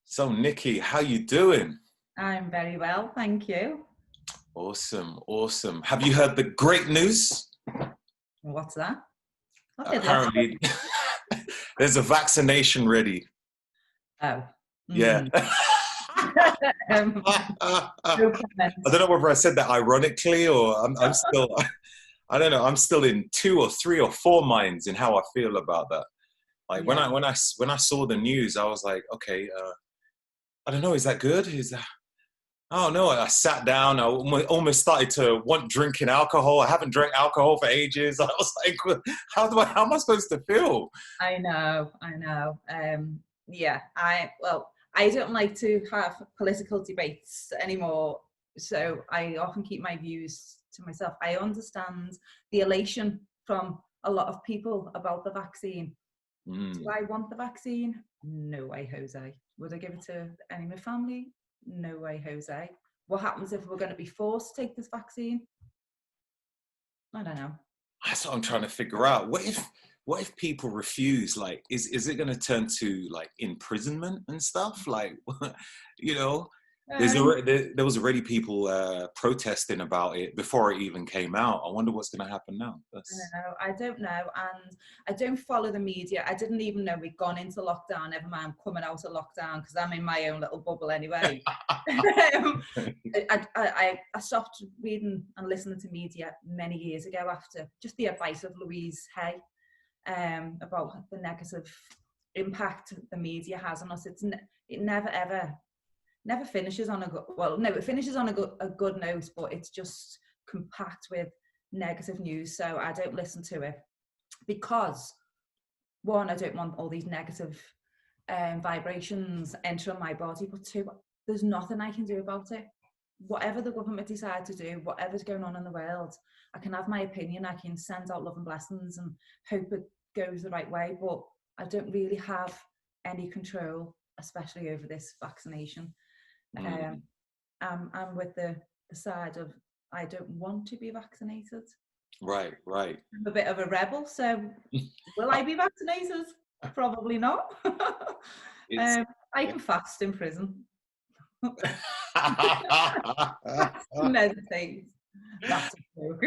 So Nici, how you doing? I'm very well, thank you. Awesome, awesome. Have you heard the great news? What's that? I did last Apparently, there's a vaccination ready. Oh. Yeah. Um, I no comment. don't know whether I said that ironically or I'm still, I don't know, I'm still in 2 or 3 or 4 minds in how I feel about that. Like Yeah. when I saw the news, I was like, okay, I don't know, is that good? Oh no, I sat down, I almost started to want drinking alcohol. I haven't drank alcohol for ages. I was like, how am I supposed to feel? I know. Yeah, I don't like to have political debates anymore, so I often keep my views to myself. I understand the elation from a lot of people about the vaccine. Do Mm. I want the vaccine? No way, Jose. Would I give it to any of my family? No way, Jose. What happens if we're going to be forced to take this vaccine? I don't know. That's what I'm trying to figure out. What if people refuse? Like, is it going to turn to like imprisonment and stuff? Like, you know, Um, there was already people protesting about it before it even came out. I wonder what's going to happen now. I don't know, and I don't follow the media. I didn't even know we'd gone into lockdown. Never mind coming out of lockdown because I'm in my own little bubble anyway. I stopped reading and listening to media many years ago after just the advice of Louise Hay about the negative impact the media has on us. It never finishes on a good, well, no, it finishes on a good note, but it's just compact with negative news. So I don't listen to it because, one, I don't want all these negative vibrations entering my body, but two, there's nothing I can do about it. Whatever the government decide to do, whatever's going on in the world, I can have my opinion, I can send out love and blessings and hope it goes the right way, but I don't really have any control, especially over this vaccination. I'm with the side of I don't want to be vaccinated. Right, right. I'm a bit of a rebel, so will I be vaccinated? Probably not. It's I can fast in prison. Meditate. That's a joke.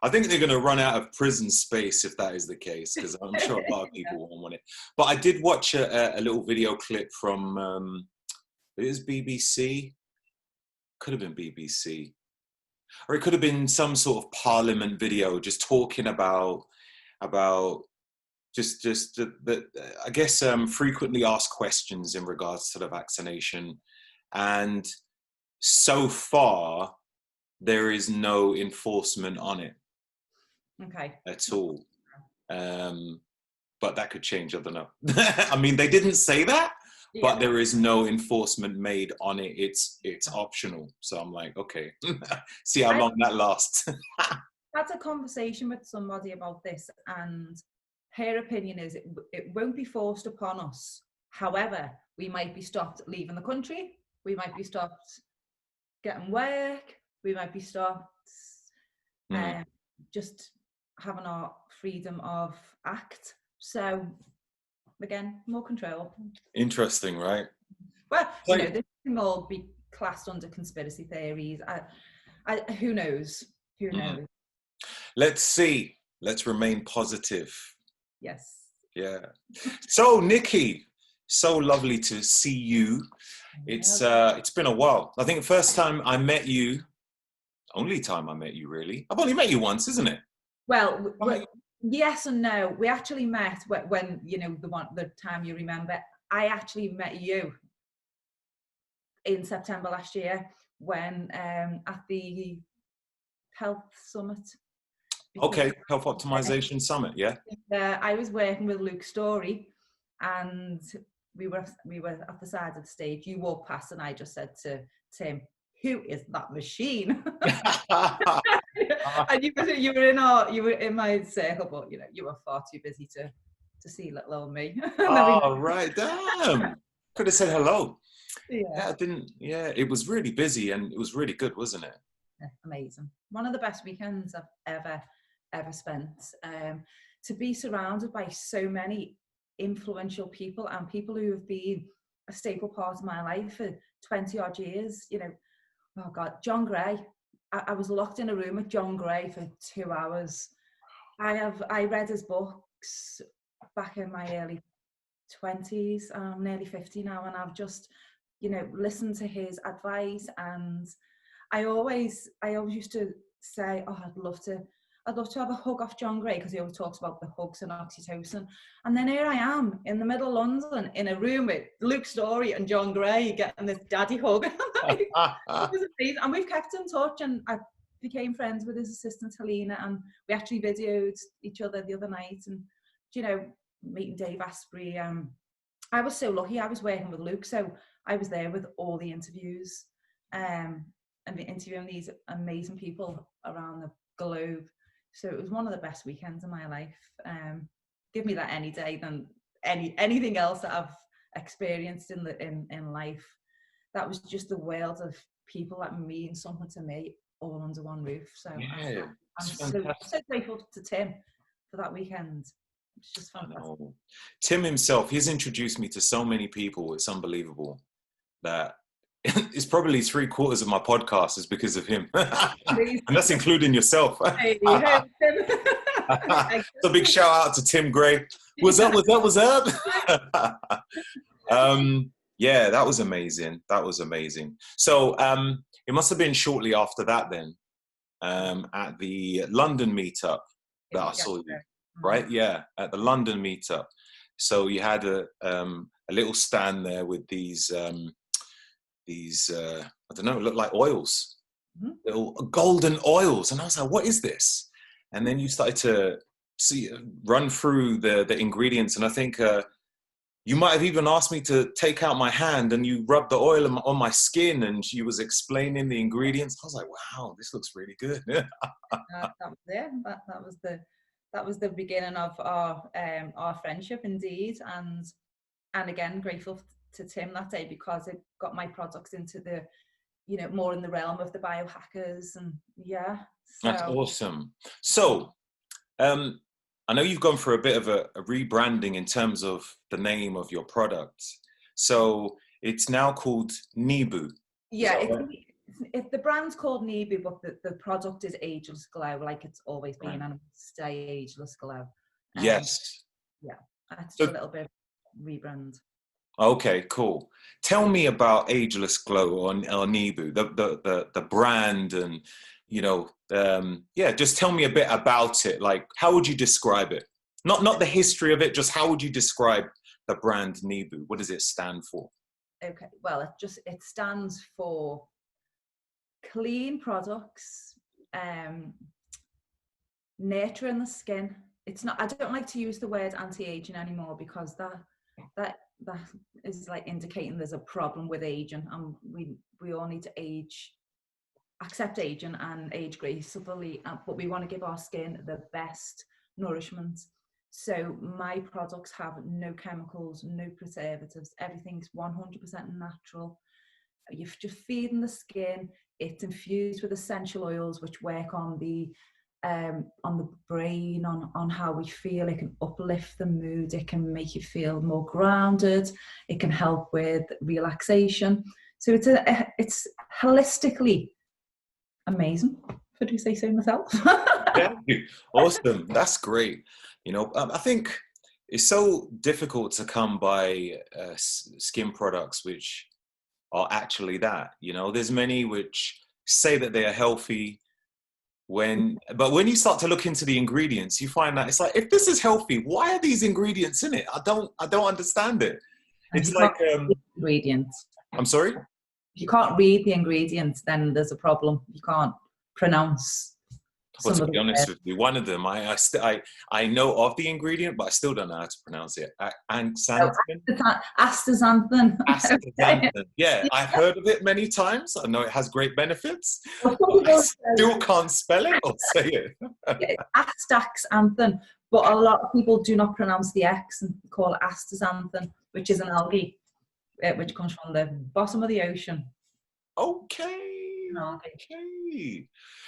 I think they're going to run out of prison space if that is the case, because I'm sure a lot of people won't want it. But I did watch a little video clip from, it was BBC, could have been BBC, or it could have been some sort of parliament video just talking about just the I guess frequently asked questions in regards to the vaccination, and so far there is no enforcement on it. Okay. At all. But that could change, I don't know. I mean, they didn't say that, but there is no enforcement made on it. It's optional. So I'm like, okay, see how long that lasts. I had a conversation with somebody about this, and her opinion is it won't be forced upon us. However, we might be stopped leaving the country. We might be stopped getting work. We might be stopped just having our freedom of act. So again, more control. Interesting, right? Well, you know, this can all be classed under conspiracy theories. Who knows? Who knows? Let's see. Let's remain positive. Yes. Yeah. So Nici, so lovely to see you. It's been a while. I think the first time I met you, only time I met you really. I've only met you once, isn't it? Well, yes and no. We actually met when you know the time you remember. I actually met you in September last year when at the health summit. Okay, health optimization summit, yeah. I was working with Luke Story, and we were at the side of the stage. You walked past, and I just said to Tim, "Who is that machine?" And you were in my circle, but you know you were far too busy to see little old me. Oh right, damn! Could have said hello. Yeah, I didn't. Yeah, it was really busy and it was really good, wasn't it? amazing. One of the best weekends I've ever spent. To be surrounded by so many influential people and people who have been a staple part of my life for 20 odd years. You know, oh God, John Gray. I was locked in a room with John Gray for 2 hours. I read his books back in my early 20s. I'm nearly 50 now, and I've just, you know, listened to his advice. And I always used to say, oh, I'd love to have a hug off John Gray, because he always talks about the hugs and oxytocin. And then here I am in the middle of London in a room with Luke Story and John Gray getting this daddy hug. It was amazing. And we've kept in touch, and I became friends with his assistant Helena, and we actually videoed each other the other night. And, you know, meeting Dave Asprey. I was so lucky. I was working with Luke, so I was there with all the interviews, and interviewing these amazing people around the globe. So it was one of the best weekends of my life. Give me that any day than anything else that I've experienced in life. That was just the world of people that mean something to me, all under one roof. So Yeah, I'm so grateful to Tim for that weekend. It's just fantastic. Tim himself, he's introduced me to so many people. It's unbelievable that it's probably 3/4 of my podcast is because of him. And that's including yourself. Hey, So big shout out to Tim Gray. What's up? Yeah, that was amazing. That was amazing. So it must have been shortly after that then, at the London meetup that I saw you, right? Yeah, at the London meetup. So you had a little stand there with these I don't know, look like oils, little golden oils. And I was like, what is this? And then you started to run through the ingredients. And I think you might have even asked me to take out my hand, and you rubbed the oil on my skin, and she was explaining the ingredients. I was like, wow, this looks really good. That was the beginning of our friendship, indeed. And again, grateful to Tim that day, because it got my products into the, you know, more in the realm of the biohackers. And yeah, so. That's awesome. So I know you've gone for a bit of a rebranding in terms of the name of your product. So it's now called NIBU. Yeah, the brand's called NIBU, but the product is Ageless Glow, like it's always been, and stay Ageless Glow. Yes. Yeah, that's a little bit of rebrand. Okay, cool. Tell me about Ageless Glow on NIBU, the brand, and you know, just tell me a bit about it. Like, how would you describe it? Not the history of it, just how would you describe the brand NIBU? What does it stand for? Okay, well, it stands for clean products, nurturing the skin. It's not. I don't like to use the word anti-aging anymore, because that is like indicating there's a problem with aging, and we all need to accept aging and age gracefully, but we want to give our skin the best nourishment. So my products have no chemicals, no preservatives, everything's 100% natural. You're just feeding the skin. It's infused with essential oils which work on the brain, on how we feel. It can uplift the mood. It can make you feel more grounded. It can help with relaxation. So it's holistically amazing, if I do say so myself. Yeah, awesome. That's great. You know, I think it's so difficult to come by skin products which are actually that. You know, there's many which say that they are healthy, but when you start to look into the ingredients, you find that it's like, if this is healthy, why are these ingredients in it? I don't understand it. It's like ingredients. I'm sorry? If you can't read the ingredients, then there's a problem. You can't pronounce. Well, to be honest with you, one of them I know of the ingredient, but I still don't know how to pronounce it. Astaxanthin. Astaxanthin. Yeah, I've heard of it many times. I know it has great benefits. But I still can't spell it or say it. Astaxanthin, but a lot of people do not pronounce the X and call it astaxanthin, which is an algae, which comes from the bottom of the ocean. Okay.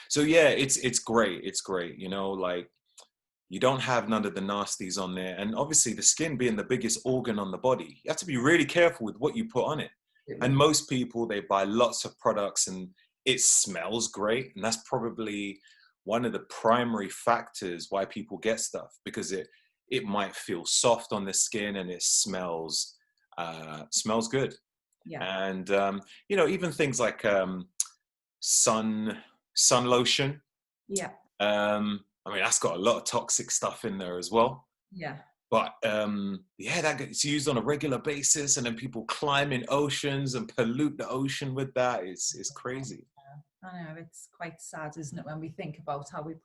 So yeah, it's great. It's great. You know, like You don't have none of the nasties on there. And obviously the skin being the biggest organ on the body, you have to be really careful with what you put on it. And most people, they buy lots of products and it smells great. And that's probably one of the primary factors why people get stuff, because it might feel soft on the skin and it smells good. Yeah. And, you know, even things like sun lotion. Yeah. I mean, that's got a lot of toxic stuff in there as well. Yeah. But yeah, that gets used on a regular basis, and then people climb in oceans and pollute the ocean with that. It's crazy. I know, it's quite sad, isn't it, when we think about how we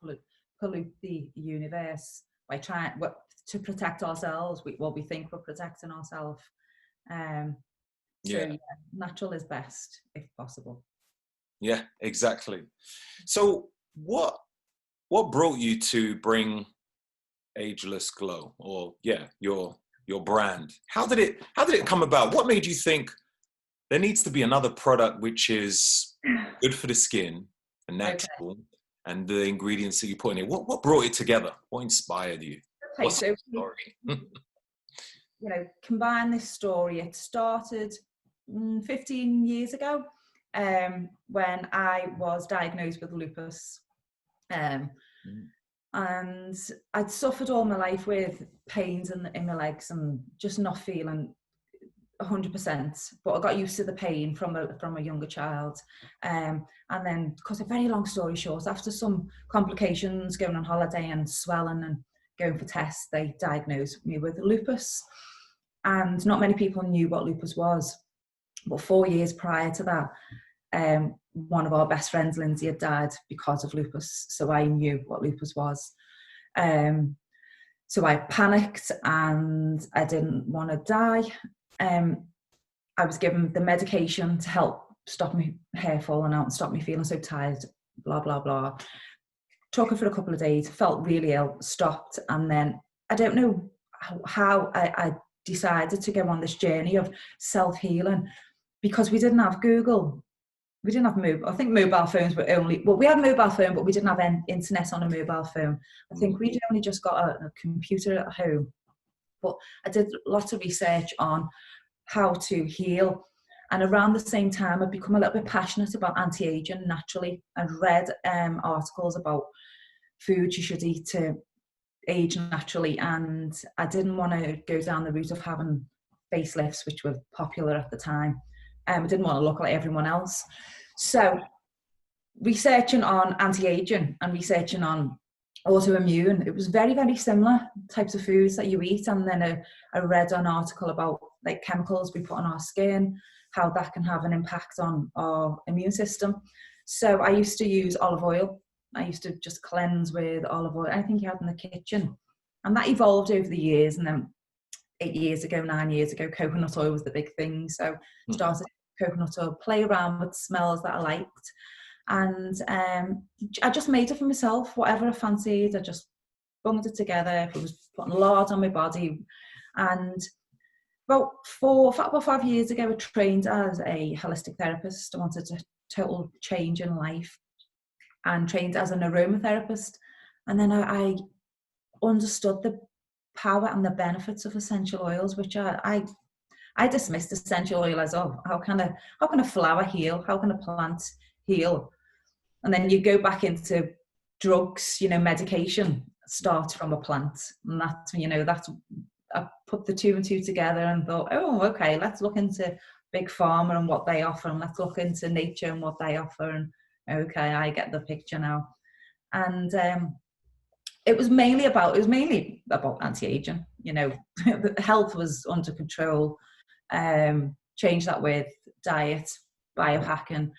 pollute the universe by trying to protect ourselves. We think we're protecting ourselves. So natural is best if possible. Yeah, exactly. So what brought you to bring Ageless Glow, or your brand? How did it come about? What made you think there needs to be another product which is good for the skin and natural, and the ingredients that you put in it? What brought it together? What inspired you? Okay, What's so the story? You know, combine this story. It started 15 years ago when I was diagnosed with lupus. And I'd suffered all my life with pains in my legs and just not feeling 100%, but I got used to the pain from a younger child. And then, because a very long story short, after some complications, going on holiday and swelling and going for tests, they diagnosed me with lupus. And not many people knew what lupus was. But 4 years prior to that, one of our best friends, Lindsay, had died because of lupus. So I knew what lupus was. So I panicked and I didn't want to die. I was given the medication to help stop my hair falling out and stop me feeling so tired, blah, blah, blah. Took it for a couple of days, felt really ill, stopped. And then I don't know how I decided to go on this journey of self-healing, because we didn't have Google. We didn't have I think mobile phones were we had a mobile phone, but we didn't have internet on a mobile phone. I think we'd only just got a computer at home. But I did lots of research on how to heal. And around the same time, I'd become a little bit passionate about anti-aging naturally. I'd read articles about foods you should eat to age naturally. And I didn't want to go down the route of having facelifts, which were popular at the time. I didn't want to look like everyone else. So researching on anti-aging and researching on autoimmune, it was very, very similar types of foods that you eat. And then I read an article about like chemicals we put on our skin, how that can have an impact on our immune system. So I used to use olive oil. I used to just cleanse with olive oil, anything you had in the kitchen. And that evolved over the years. And then 9 years ago, coconut oil was the big thing. So started coconut oil, play around with smells that I liked. And I just made it for myself, whatever I fancied. I just bunged it together. If it was putting lard on my body. And about 5 years ago, I trained as a holistic therapist. I wanted a total change in life, and trained as an aromatherapist. And then I understood the power and the benefits of essential oils, which I dismissed essential oil as, oh, how can a flower heal? How can a plant heal? And then you go back into drugs, medication starts from a plant. And that's I put the two and two together and thought, oh, okay, let's look into big pharma and what they offer, and let's look into nature and what they offer. And okay, I get the picture now. And it was mainly about anti-aging. Health was under control. Change that with diet, biohacking.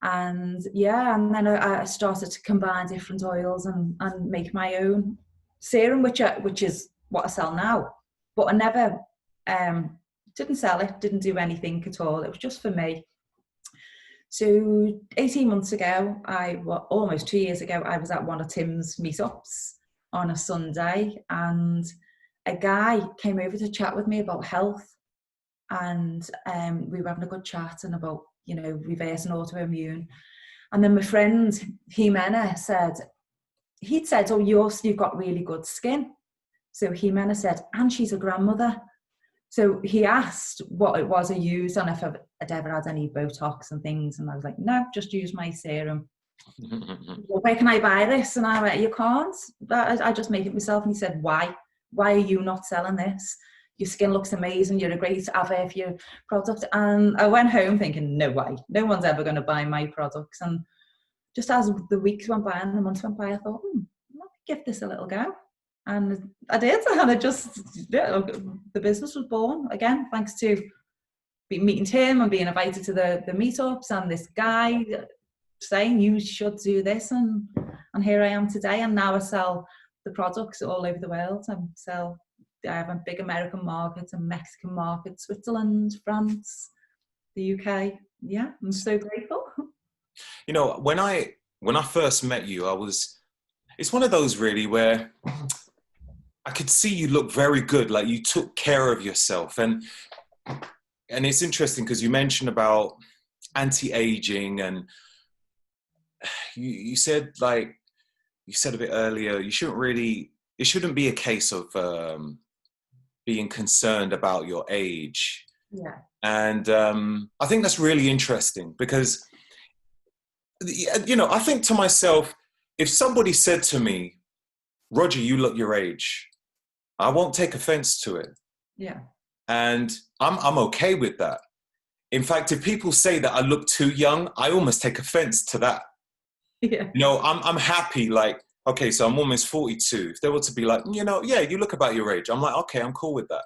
And then I started to combine different oils and make my own serum, which is what I sell now. But I never didn't sell it, didn't do anything at all. It was just for me. So 18 months ago, almost 2 years ago, I was at one of Tim's meetups on a Sunday, and a guy came over to chat with me about health. And we were having a good chat and about, reversing autoimmune. And then my friend Jimena said, he'd said, oh, you've got really good skin. So he meant said, and she's a grandmother. So he asked what it was I used and if I'd ever had any Botox and things. And I was like, no, just use my serum. Well, where can I buy this? And I went, you can't. I just make it myself. And he said, why? Why are you not selling this? Your skin looks amazing. You're a great advert for your product. And I went home thinking, no way. No one's ever going to buy my products. And just as the weeks went by and the months went by, I thought, let me give this a little go. And I did. And the business was born again, thanks to meeting Tim and being invited to the meetups and this guy saying you should do this. And here I am today. And now I sell the products all over the world. I have a big American market, a Mexican market, Switzerland, France, the UK. Yeah, I'm so grateful. You know, when I first met you, it's one of those really where I could see you look very good, like you took care of yourself. And it's interesting because you mentioned about anti-aging, and you said a bit earlier, it shouldn't be a case of being concerned about your age. Yeah. And I think that's really interesting because, you know, I think to myself, if somebody said to me, Roger, you look your age, I won't take offense to it. Yeah. And I'm okay with that. In fact, if people say that I look too young, I almost take offense to that. Yeah. You know, I'm happy, like, okay, so I'm almost 42. If they were to be like, you know, yeah, you look about your age, I'm like, okay, I'm cool with that.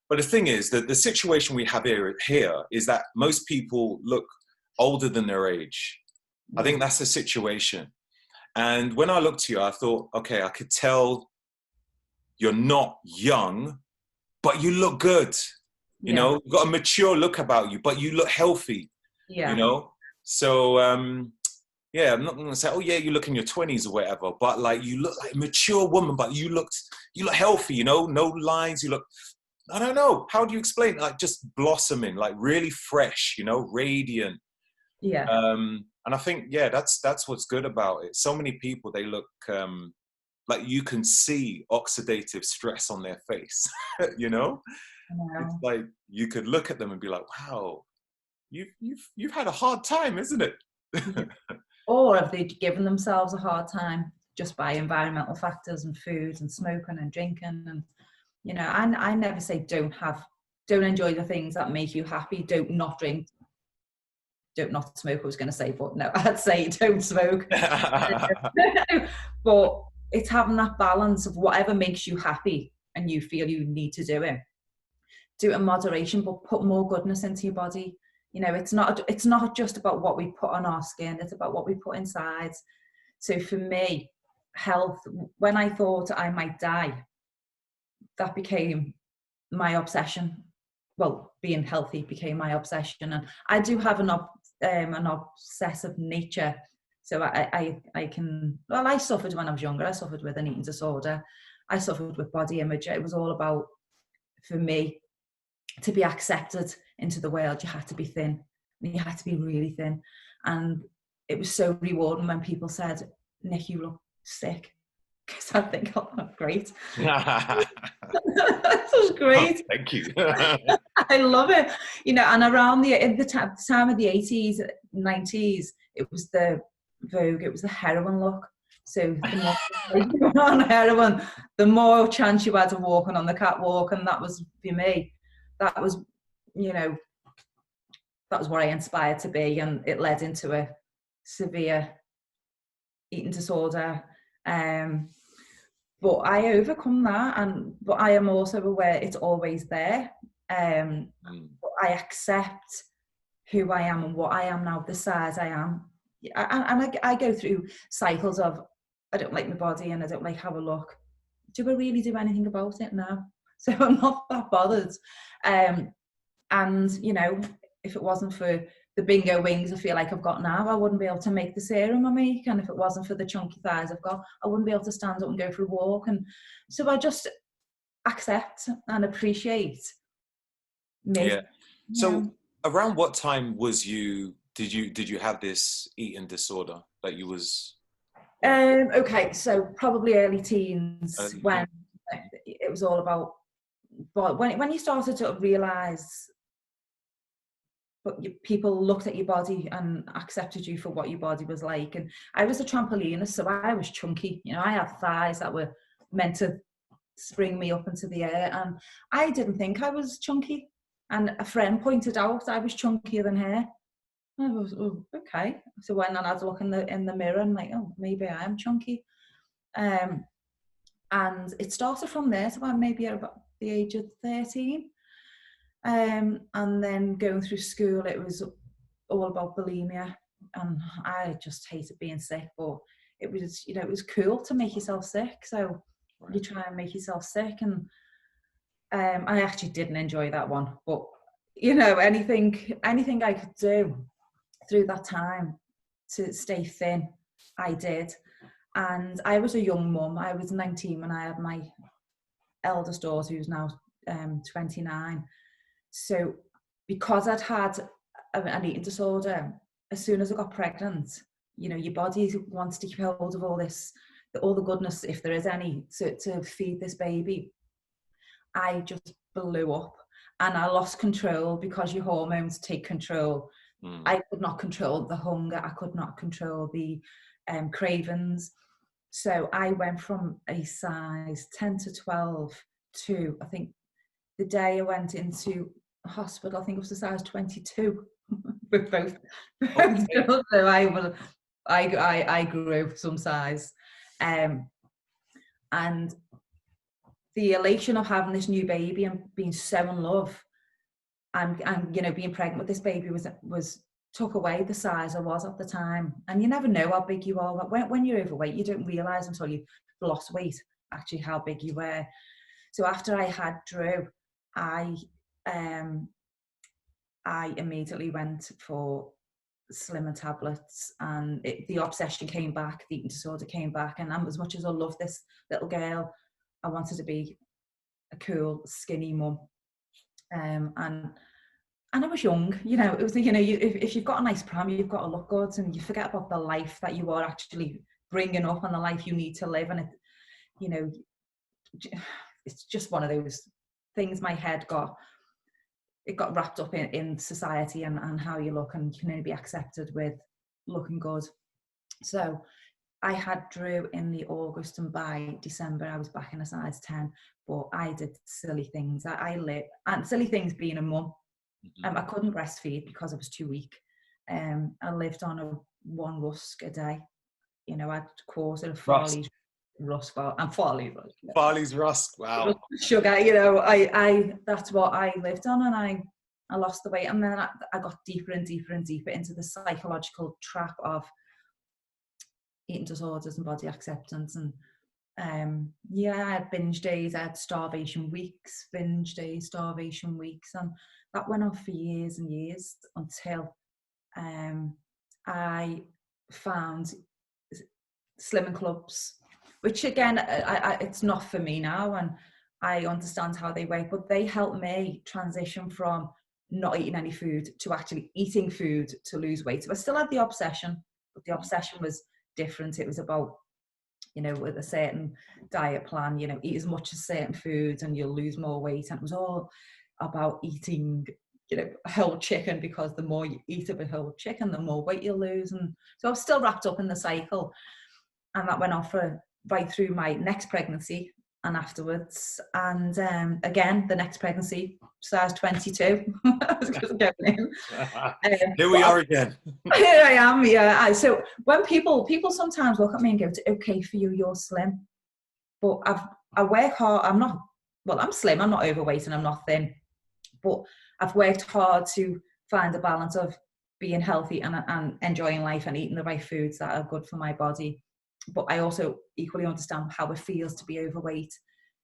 But the thing is that the situation we have here is that most people look older than their age. I think that's the situation. And when I looked at you, I thought, okay, I could tell you're not young, but you look good. You know, you've got a mature look about you, but you look healthy. Yeah. You know? So, yeah, I'm not going to say, oh yeah, you look in your 20s or whatever, but like you look like a mature woman, but you look healthy, you know, no lines, you look, I don't know, how do you explain it? Like just blossoming, like really fresh, you know, radiant. Yeah. And I think, yeah, that's what's good about it. So many people, they look like you can see oxidative stress on their face, you know? It's like you could look at them and be like, wow, you've had a hard time, isn't it? Or have they given themselves a hard time just by environmental factors and food and smoking and drinking? And, you know, I never say don't enjoy the things that make you happy. Don't not drink. Don't not smoke, I was going to say, but no, I'd say don't smoke. But it's having that balance of whatever makes you happy and you feel you need to do it. Do it in moderation, but put more goodness into your body. You know, it's not just about what we put on our skin, it's about what we put inside. So for me, health, when I thought I might die, that became my obsession. Well, being healthy became my obsession. And I do have an obsessive nature. So I suffered when I was younger. I suffered with an eating disorder. I suffered with body image. It was all about, for me, to be accepted into the world, you had to be thin. You had to be really thin. And it was so rewarding when people said, Nick, you look sick. Because I think, oh, great. That was great. Oh, thank you. I love it. You know, and around the time of the 80s, 90s, it was the Vogue, it was the heroin look. So the more you were on heroin, the more chance you had of walking on the catwalk. And that was, for me, that was, you know, that was what I inspired to be. And it led into a severe eating disorder. But I overcome that, but I am also aware it's always there. But I accept who I am and what I am now, the size I am. I go through cycles of, I don't like my body and I don't like how I look. Do I really do anything about it? No. So I'm not that bothered. And, you know, if it wasn't for the bingo wings I feel like I've got now, I wouldn't be able to make the serum I make. And if it wasn't for the chunky thighs I've got, I wouldn't be able to stand up and go for a walk. And so I just accept and appreciate me. Yeah. So around what time did you have this eating disorder that you was? Okay, so probably early teens Early when it was all about, but when you started to realise, but people looked at your body and accepted you for what your body was like. And I was a trampolinist, so I was chunky. You know, I had thighs that were meant to spring me up into the air, and I didn't think I was chunky. And a friend pointed out I was chunkier than her. I was, oh, okay. So when I had to look in the mirror and like, oh, maybe I am chunky. And it started from there, so maybe at about the age of 13. And then going through school, it was all about bulimia, and I just hated being sick, but it was, you know, it was cool to make yourself sick. So you try and make yourself sick, and I actually didn't enjoy that one, but you know, anything I could do through that time to stay thin, I did. And I was a young mum. I was 19 when I had my eldest daughter, who's now 29. So because I'd had an eating disorder, as soon as I got pregnant, you know, your body wants to keep hold of all the goodness, if there is any, to feed this baby. I just blew up and I lost control because your hormones take control. I could not control the hunger. I could not control the cravings. So I went from a size 10 to 12 to, I think, the day I went into hospital, I think it was a size 22 with both. Okay. So I grew some size. And the elation of having this new baby and being so in love and you know, being pregnant with this baby was took away the size I was at the time. And you never know how big you are. When you're overweight, you don't realise until you've lost weight actually how big you were. So after I had Drew, I immediately went for slimmer tablets, and the obsession came back, the eating disorder came back. And as much as I love this little girl, I wanted to be a cool, skinny mum. And I was young, you know, it was, you know, if you've got a nice pram, you've got to look good, and you forget about the life that you are actually bringing up and the life you need to live. And it, you know, it's just one of those things my head got wrapped up in society and how you look, and you can only be accepted with looking good. So I had Drew in the August, and by December I was back in a size 10. But I did silly things. And silly things being a mum. I couldn't breastfeed because I was too weak. I lived on one rusk a day. You know, I'd quarter of Farley's rusk, and Farley's rusk. Wow. Sugar. You know, I that's what I lived on, and I lost the weight, and then I got deeper and deeper and deeper into the psychological trap of eating disorders and body acceptance. And yeah, I had binge days, I had starvation weeks, binge days, starvation weeks, and that went on for years and years until I found slimming clubs, which again, it's not for me now, and I understand how they work, but they helped me transition from not eating any food to actually eating food to lose weight. So I still had the obsession, but the obsession was different. It was about, you know, with a certain diet plan, you know, eat as much as certain foods and you'll lose more weight. And it was all about eating, you know, whole chicken, because the more you eat of a whole chicken, the more weight you'll lose. And so I was still wrapped up in the cycle. And that went on for right through my next pregnancy and afterwards. And again, the next pregnancy, size 22. I was just going in. Here we are again. Here I am, yeah. So when people sometimes look at me and go, it's okay for you, you're slim. But I work hard. I'm slim, I'm not overweight and I'm not thin. But I've worked hard to find a balance of being healthy and enjoying life and eating the right foods that are good for my body. But I also equally understand how it feels to be overweight.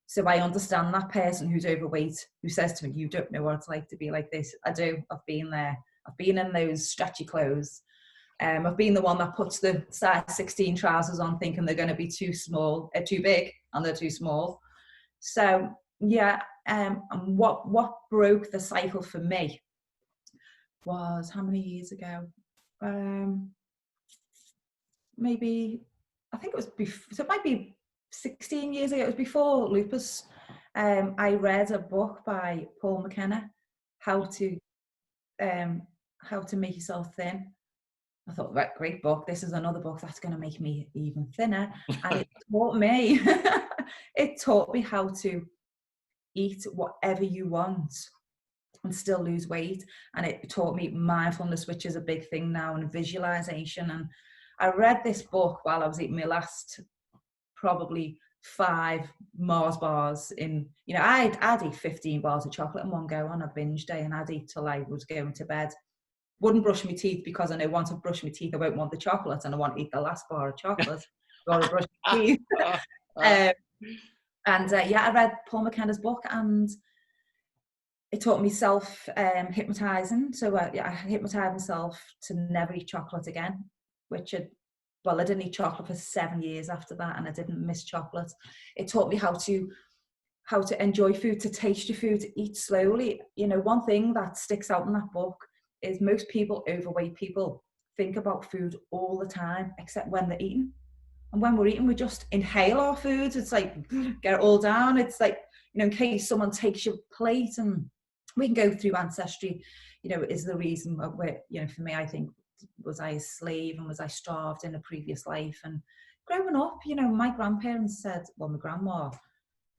So I understand that person who's overweight, who says to me, you don't know what it's like to be like this. I do. I've been there. I've been in those stretchy clothes. I've been the one that puts the size 16 trousers on thinking they're going to be too small, too big, and they're too small. So yeah, and what broke the cycle for me was, how many years ago? Maybe I think it was so it might be 16 years ago. It was before lupus. I read a book by Paul McKenna, how to make yourself thin. I thought, right, great book. This is another book that's going to make me even thinner. And it taught me, how to eat whatever you want and still lose weight. And it taught me mindfulness, which is a big thing now, and visualization. And I read this book while I was eating my last probably 5 Mars bars in, I'd eat 15 bars of chocolate in one go on a binge day, and I'd eat till I was going to bed. Wouldn't brush my teeth, because I know once I brush my teeth, I won't want the chocolate, and I want to eat the last bar of chocolate. Gotta brush my teeth. I read Paul McKenna's book, and it taught me hypnotizing. So I hypnotized myself to never eat chocolate again, which I didn't eat chocolate for 7 years after that, and I didn't miss chocolate. It taught me how to enjoy food, to taste your food, to eat slowly. One thing that sticks out in that book is most overweight people, think about food all the time, except when they're eating. And when we're eating, we just inhale our foods. It's like, get it all down. It's like, in case someone takes your plate, and we can go through ancestry, is the reason where, for me, I think, was I a slave and was I starved in a previous life? And growing up, my grandparents said, well, my grandma,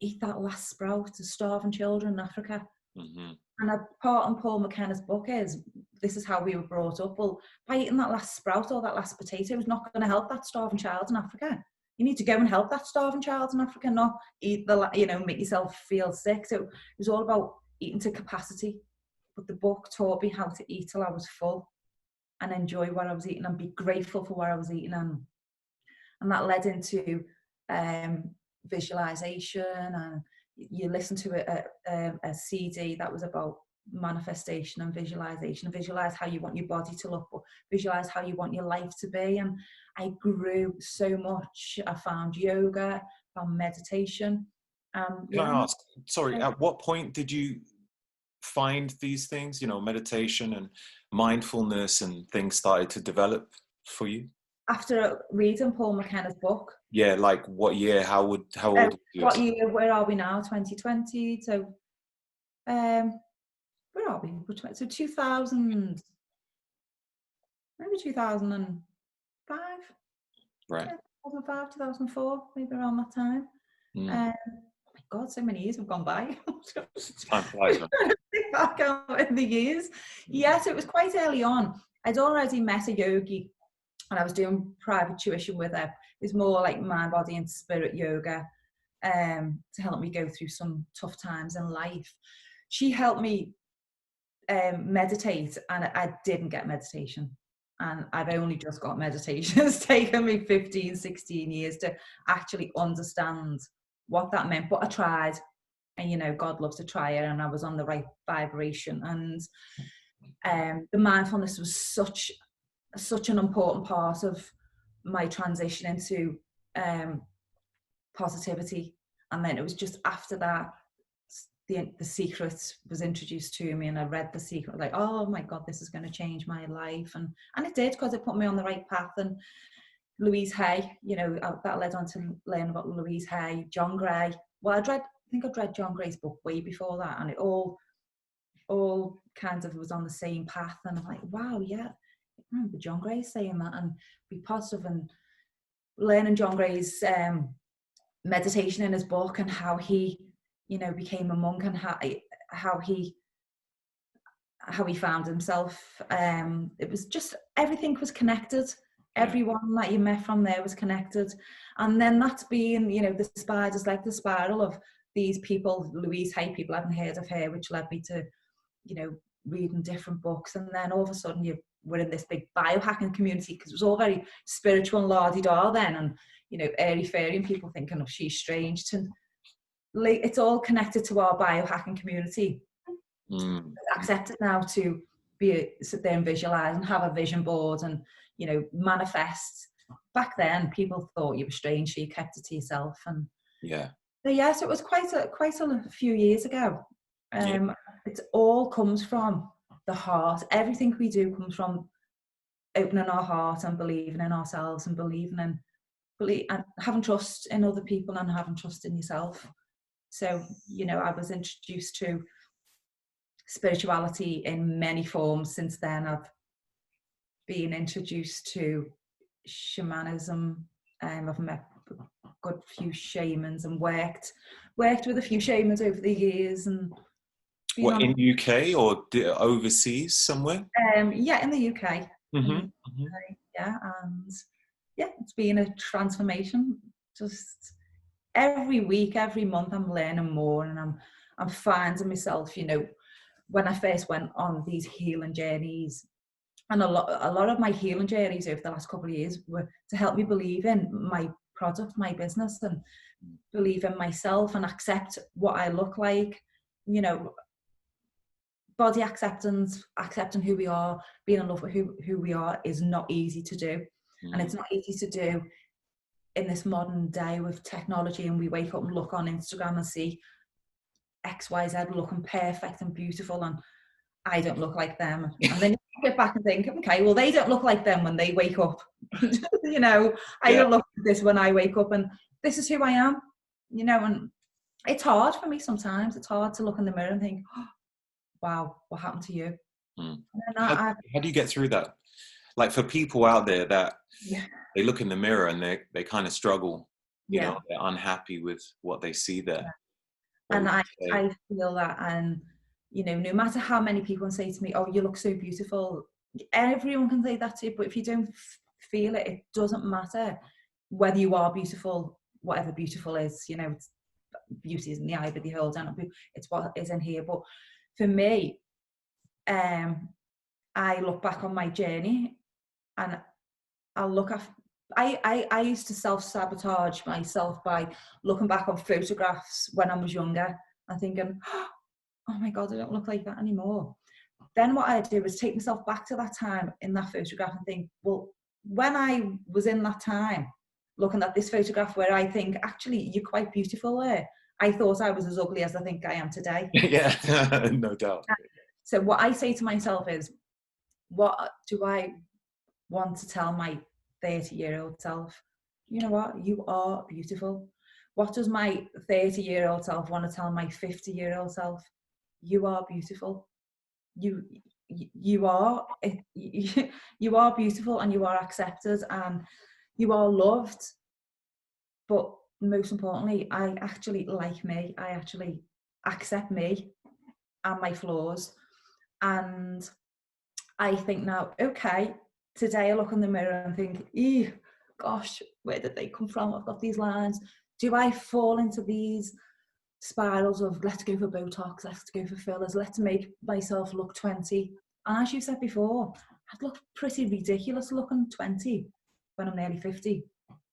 eat that last sprout to starving children in Africa. Mm-hmm. And a part in Paul McKenna's book is, this is how we were brought up. Well, by eating that last sprout or that last potato is not going to help that starving child in Africa. You need to go and help that starving child in Africa, not eat make yourself feel sick. So it was all about eating to capacity. But the book taught me how to eat till I was full and enjoy what I was eating and be grateful for what I was eating. And that led into visualization, and you listen to a CD that was about manifestation and visualization. Visualize how you want your body to look, visualize how you want your life to be. And I grew so much. I found yoga, found meditation. Can I ask, sorry, at what point did you find these things, meditation and mindfulness and things started to develop for you? After reading Paul McKenna's book. Yeah, like what year? How old were you? What year? Where are we now? 2020. So, where are we? So 2000, maybe 2005. Right. 2005, 2004, maybe around that time. Oh my God, so many years have gone by. Time flies, man. Think back in the years. Yes, it was quite early on. I'd already met a yogi, and I was doing private tuition with her. It's more like mind, body and spirit yoga, to help me go through some tough times in life. She helped me meditate, and I didn't get meditation. And I've only just got meditation. It's taken me 15, 16 years to actually understand what that meant. But I tried, and God loves a trier, and I was on the right vibration. And the mindfulness was such an important part of my transition into positivity. And then it was just after that, the Secret was introduced to me, and I read The Secret, like, oh my God, this is going to change my life. And it did, because it put me on the right path. And Louise Hay, that led on to learn about Louise Hay, John Gray. Well, I think I'd read John Gray's book way before that, and it all kind of was on the same path. And I'm like, wow, yeah, I remember John Gray saying that, and be positive. And learning John Gray's meditation in his book, and how he became a monk, and how he found himself. It was just, everything was connected. Everyone that you met from there was connected. And then that's been, the spiders, like the spiral of these people, Louise Hay, people I hadn't heard of her, which led me to, reading different books. And then all of a sudden we're in this big biohacking community, because it was all very spiritual and la-di-da then. And, airy-fairy, and people thinking, oh, she's strange. It's all connected to our biohacking community. Accepted now to sit there and visualize and have a vision board and manifest. Back then people thought you were strange, so you kept it to yourself. And so it was quite a few years ago. It all comes from the heart. Everything we do comes from opening our heart and believing in ourselves and believing in believe and having trust in other people and having trust in yourself. So, you know, I was introduced to spirituality in many forms. Since then, I've been introduced to shamanism. I've met a good few shamans and worked with a few shamans over the years. And what, in UK or overseas somewhere? Yeah, in the UK. Mm-hmm. Yeah, and yeah, it's been a transformation. Just every week, every month, I'm learning more, and I'm finding myself. You know, when I first went on these healing journeys, and a lot of my healing journeys over the last couple of years were to help me believe in my product, my business, and believe in myself and accept what I look like. You know, body acceptance, accepting who we are, being in love with who we are is not easy to do. And it's not easy to do in this modern day with technology, and we wake up and look on Instagram and see XYZ looking perfect and beautiful, and I don't look like them. And then you get back and think, okay, well, they don't look like them when they wake up. You know, I don't look like this when I wake up, and this is who I am, you know. And it's hard for me sometimes. It's hard to look in the mirror and think, oh, wow, what happened to you? How do you get through that? Like, for people out there that they look in the mirror and they kind of struggle, you know, they're unhappy with what they see there. And I feel that, and you know, no matter how many people say to me, oh, you look so beautiful, everyone can say that to you, but if you don't feel it, it doesn't matter whether you are beautiful, whatever beautiful is. You know, it's, beauty is in the eye of the beholder, and it's what is in here. But for me, I look back on my journey, and I'll look at, I used to self-sabotage myself by looking back on photographs when I was younger and thinking, oh my God, I don't look like that anymore. Then what I do is take myself back to that time in that photograph and think, well, when I was in that time, looking at this photograph where I think, actually, you're quite beautiful there, I thought I was as ugly as I think I am today. Yeah, no doubt. So what I say to myself is, what do I want to tell my 30-year-old self? You know what? You are beautiful. What does my 30-year-old self want to tell my 50-year-old self? You are beautiful. You are you are beautiful, and you are accepted, and you are loved. But most importantly, I actually like me. I actually accept me and my flaws. And I think now, okay, today I look in the mirror and think, gosh, where did they come from? I've got these lines. Do I fall into these spirals of let's go for Botox, let's go for fillers, let's make myself look 20? And as you said before, I'd look pretty ridiculous looking 20 when I'm nearly 50.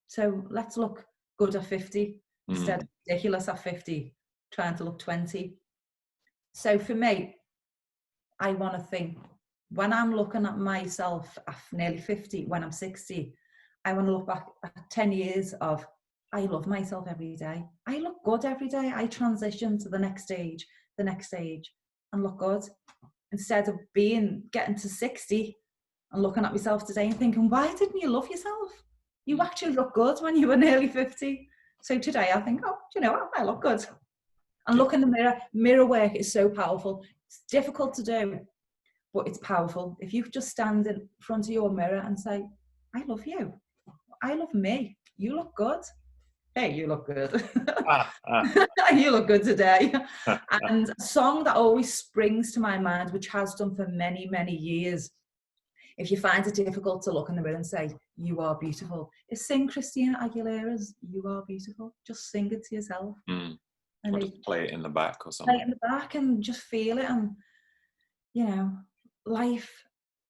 So let's look good at 50 instead of ridiculous at 50, trying to look 20. So for me, I want to think, when I'm looking at myself at nearly 50, when I'm 60, I want to look back at 10 years of, I love myself every day. I look good every day. I transition to the next stage, and look good. Instead of getting to 60 and looking at myself today and thinking, why didn't you love yourself? You actually look good when you were nearly 50. So today I think, oh, do you know what? I look good. And look in the mirror. Mirror work is so powerful. It's difficult to do, but it's powerful. If you just stand in front of your mirror and say, I love you. I love me. You look good. Hey, you look good. You look good today. And a song that always springs to my mind, which has done for many, many years, if you find it difficult to look in the mirror and say, you are beautiful, is sing Christina Aguilera's You Are Beautiful. Just sing it to yourself. And or just play it in the back or something. Play it in the back and just feel it. And, you know, life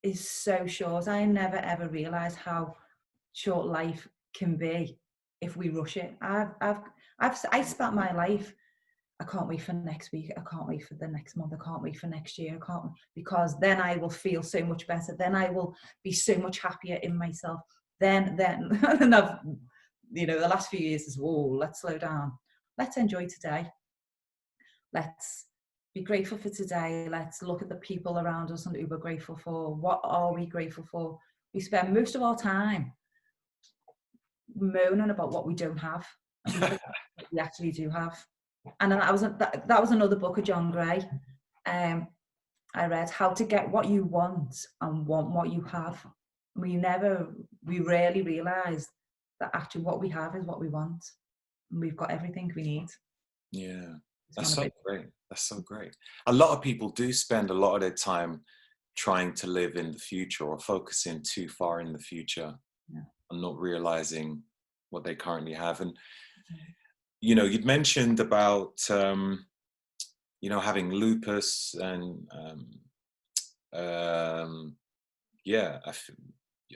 is so short. I never, ever realised how short life can be if we rush it. I spent my life, I can't wait for next week, I can't wait for the next month, I can't wait for next year, I can't, because then I will feel so much better, then I will be so much happier in myself, then and I've, you know, the last few years is, whoa, let's slow down, let's enjoy today, let's be grateful for today, let's look at the people around us and who we're grateful for. What are we grateful for? We spend most of our time moaning about what we don't have, and we forget what we actually do have. And then that was another book of John Gray. I read How to Get What You Want and Want What You Have. We rarely realise that actually what we have is what we want, and we've got everything we need. Yeah, that's so great. That's so great. A lot of people do spend a lot of their time trying to live in the future or focusing too far in the future, and not realizing what they currently have. And you know, you'd mentioned about you know, having lupus, and yeah,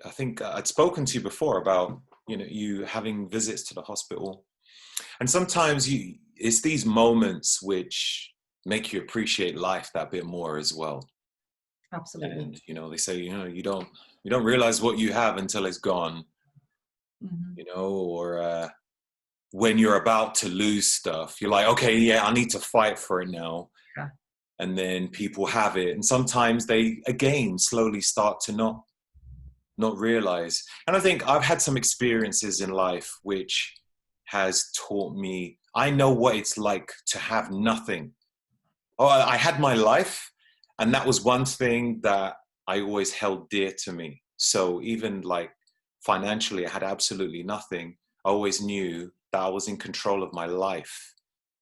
I think I'd spoken to you before about, you know, you having visits to the hospital, and sometimes it's these moments which make you appreciate life that bit more as well. Absolutely. And you know, they say, you know, you don't realize what you have until it's gone. You know, or when you're about to lose stuff, you're like, okay, yeah, I need to fight for it now. Yeah. And then people have it, and sometimes they again slowly start to not realize. And I think I've had some experiences in life which has taught me, I know what it's like to have nothing. Oh, I had my life, and that was one thing that I always held dear to me. So even like financially, I had absolutely nothing. I always knew that I was in control of my life,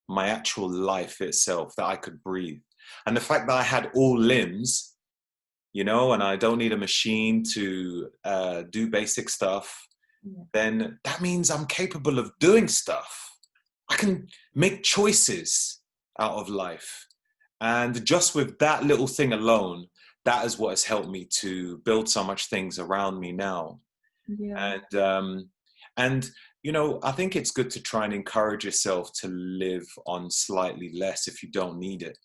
my actual life itself, that I could breathe. And the fact that I had all limbs, you know, and I don't need a machine to do basic stuff, then that means I'm capable of doing stuff. I can make choices out of life. And just with that little thing alone, that is what has helped me to build so much things around me now. Yeah. And you know, I think it's good to try and encourage yourself to live on slightly less if you don't need it.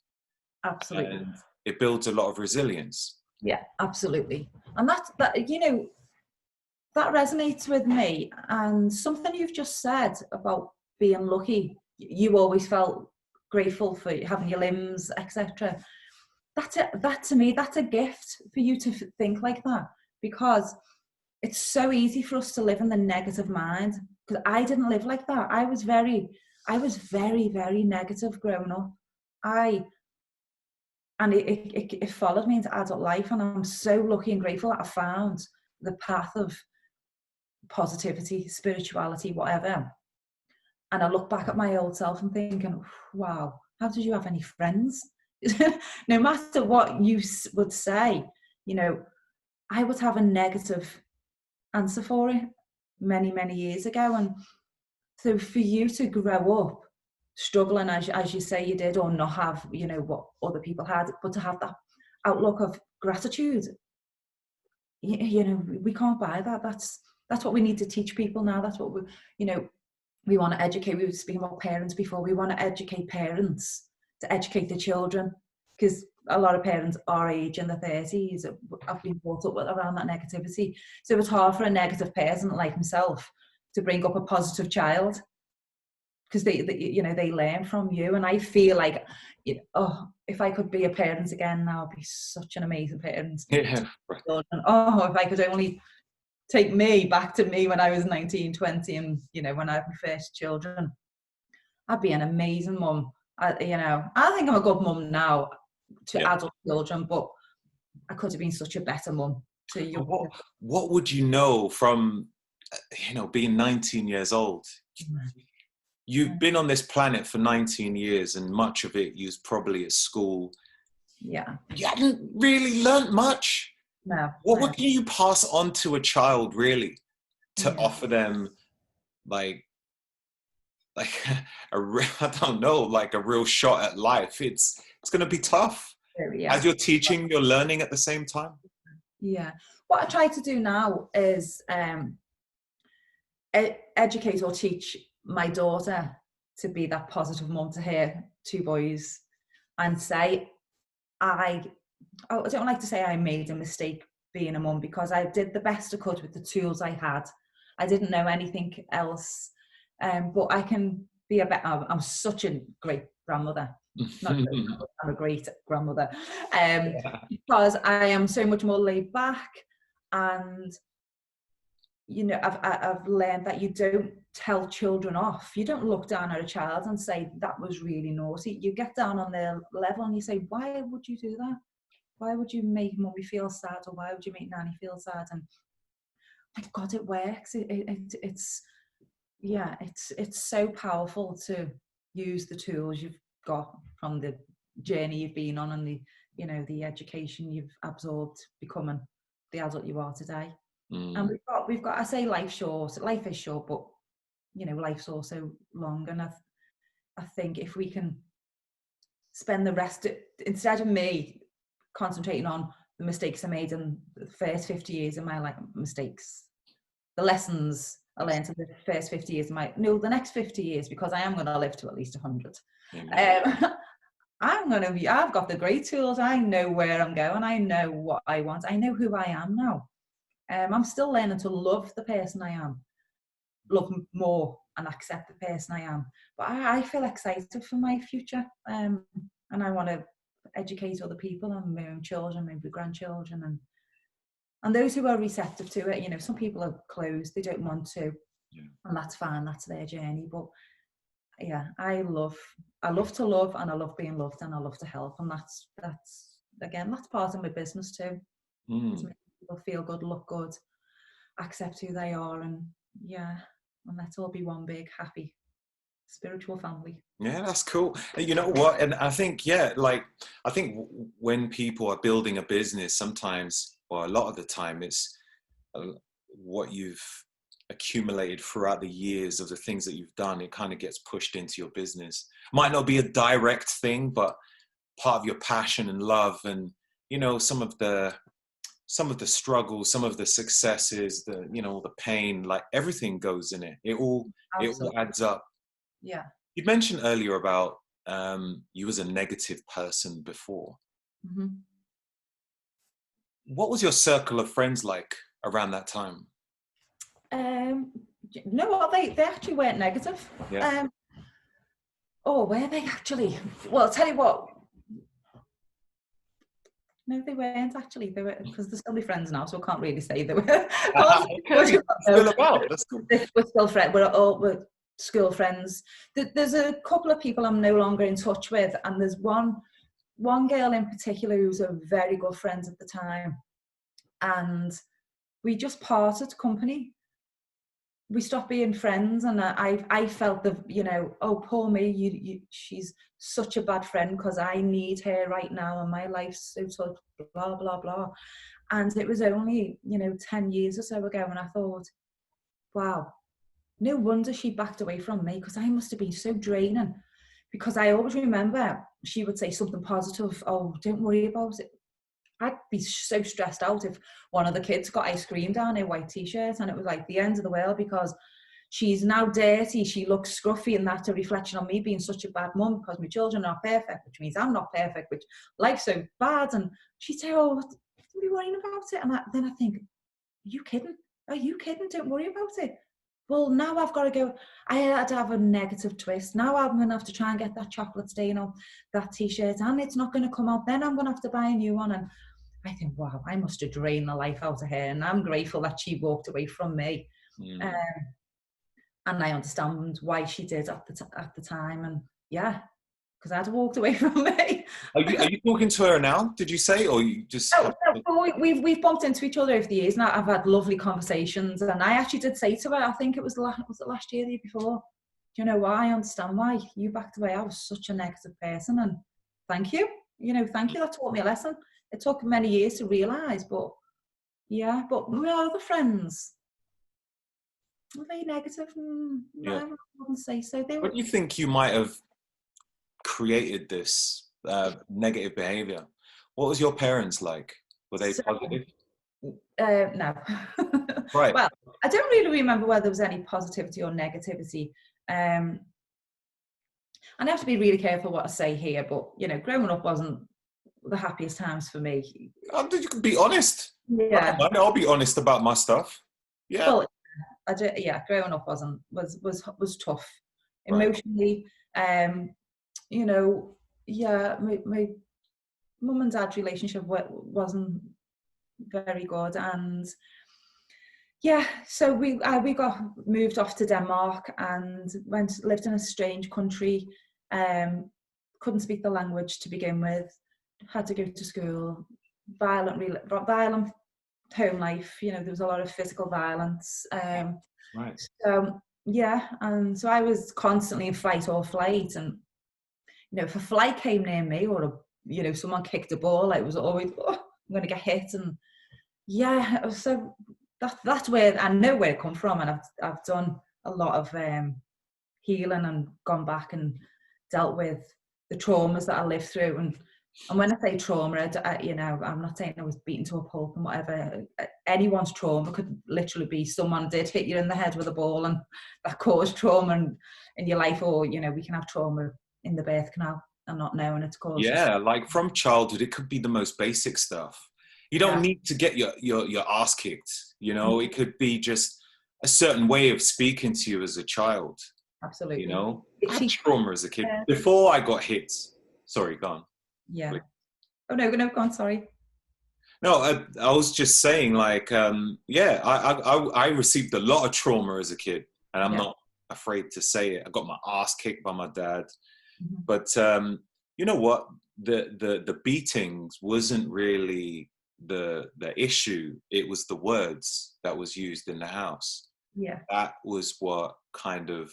Absolutely. And it builds a lot of resilience. Yeah, absolutely. And that, you know, that resonates with me. And something you've just said about being lucky, you always felt grateful for having your limbs, etc. That to me, that's a gift for you to think like that, because it's so easy for us to live in the negative mind. Because I didn't live like that. I was very, very negative growing up. And it followed me into adult life, and I'm so lucky and grateful that I found the path of positivity, spirituality, whatever. And I look back at my old self and thinking, wow, how did you have any friends? No matter what you would say, you know, I would have a negative answer for it many years ago. And so for you to grow up struggling, as you say you did, or not have, you know, what other people had, but to have that outlook of gratitude, you know, we can't buy that. That's what we need to teach people now. That's what we want to educate. We were speaking about parents before. We want to educate parents to educate the children, because a lot of parents our age in the 30s have been brought up around that negativity. So it's hard for a negative person like himself to bring up a positive child, because they learn from you. And I feel like, if I could be a parent again now, I'd be such an amazing parent. Yeah. And if I could only take me back to me when I was 19, 20, and when I had my first children, I'd be an amazing mum. I think I'm a good mum now to adult children, but I could have been such a better mum to young. What would you know from being 19 years old? You've been on this planet for 19 years, and much of it you was probably at school. Yeah. You hadn't really learned much. No. What can you pass on to a child, really, to offer them like I don't know, like a real shot at life? It's going to be tough. As you're teaching, you're learning at the same time. Yeah. What I try to do now is educate or teach my daughter to be that positive mum to her two boys, and say, I don't like to say I made a mistake being a mum, because I did the best I could with the tools I had. I didn't know anything else, but I can be I'm such a great grandmother. I'm a great grandmother, because I am so much more laid back, and you know, I've learned that you don't tell children off. You don't look down at a child and say, that was really naughty. You get down on their level and you say, why would you do that? Why would you make mummy feel sad? Or why would you make nanny feel sad? And my God, it works. It's so powerful to use the tools you've got from the journey you've been on and the, you know, the education you've absorbed, becoming the adult you are today. And we've got, I say life is short, but you know, life's also long. And I think if we can spend the rest, instead of me concentrating on the mistakes I made in the first 50 years of my life, the lessons I learned in the first 50 years of the next 50 years, because I am going to live to at least 100. I've got the great tools. I know where I'm going. I know what I want. I know who I am now. I'm still learning to love the person I am, love more and accept the person I am. But I feel excited for my future. And I want to educate other people and my own children, maybe grandchildren, and those who are receptive to it. You know, some people are closed, they don't want to, and that's fine, that's their journey. But yeah, I love to love, and I love being loved, and I love to help. And that's part of my business too. To make people feel good, look good, accept who they are, and let's all be one big happy spiritual family. Yeah, that's cool. You know what? And I think, I think when people are building a business, sometimes, or a lot of the time, it's what you've accumulated throughout the years of the things that you've done. It kind of gets pushed into your business. Might not be a direct thing, but part of your passion and love, and you know, some of the struggles, some of the successes, the, you know, the pain, like everything goes in it. It all adds up. Yeah. You mentioned earlier about you was a negative person before. Mm-hmm. What was your circle of friends like around that time? You know what? They actually weren't negative. Yeah. Were they actually? Well, I'll tell you what. No, they weren't actually. They were, because they're still my friends now, so I can't really say they were. Still about. That's cool. We're still friends. We're school friends. There's a couple of people I'm no longer in touch with, and there's one girl in particular who's a very good friend at the time, and we just parted company. We stopped being friends, and I felt poor me, she's such a bad friend because I need her right now and my life's so blah blah blah. And it was only 10 years or so ago, and I thought, wow, no wonder she backed away from me, because I must have been so draining. Because I always remember she would say something positive. Oh, don't worry about it. I'd be so stressed out if one of the kids got ice cream down her white t-shirt, and it was like the end of the world because she's now dirty, she looks scruffy, and that's a reflection on me being such a bad mum because my children are not perfect, which means I'm not perfect, which life's so bad. And she'd say, oh, don't be worrying about it. And then I think, are you kidding? Don't worry about it. Well, now I've got to go. I had to have a negative twist. Now I'm going to have to try and get that chocolate stain on that t-shirt, and it's not going to come out. Then I'm going to have to buy a new one. And I think, wow, I must have drained the life out of her, and I'm grateful that she walked away from me. And I understand why she did at the time, and because I'd walked away from me. Are you talking to her now? Did you say, or you just? No, we've bumped into each other over the years, and I've had lovely conversations. And I actually did say to her, I think it was last year, the year before, do you know why? I understand why you backed away. I was such a negative person, and thank you. Thank you. That taught me a lesson. It took many years to realise, but my other friends, were they negative? No, I wouldn't say so. What do you think you might have created this negative behaviour? What was your parents like? Were they positive? No. Right. Well, I don't really remember whether there was any positivity or negativity. And I have to be really careful what I say here, but growing up wasn't the happiest times for me. You can be honest. Yeah. I'll be honest about my stuff. Yeah. Well, growing up was tough emotionally. My mum and dad's relationship wasn't very good, and Yeah, so we got moved off to Denmark and lived in a strange country. Couldn't speak the language to begin with. Had to go to school. Violent home life. You know, there was a lot of physical violence. Right. So yeah, and so I was constantly in fight or flight, and you know, if a fly came near me or someone kicked a ball, it was always, oh, I'm going to get hit. And yeah, so that's where I know where it come from, and I've done a lot of healing and gone back and dealt with the traumas that I lived through. And when I say trauma, I'm not saying I was beaten to a pulp and whatever. Anyone's trauma could literally be someone did hit you in the head with a ball and that caused trauma in your life, or we can have trauma in the birth canal and not knowing it's caused. Yeah, like from childhood, it could be the most basic stuff. You don't need to get your ass kicked. It could be just a certain way of speaking to you as a child. Absolutely. I had trauma as a kid before I got hit. Sorry, go on. Yeah. Please. Oh no, go on. Sorry. No, I was just saying, like, I received a lot of trauma as a kid, and I'm not afraid to say it. I got my ass kicked by my dad, but you know what? The beatings wasn't really the issue. It was the words that was used in the house. Yeah, that was what kind of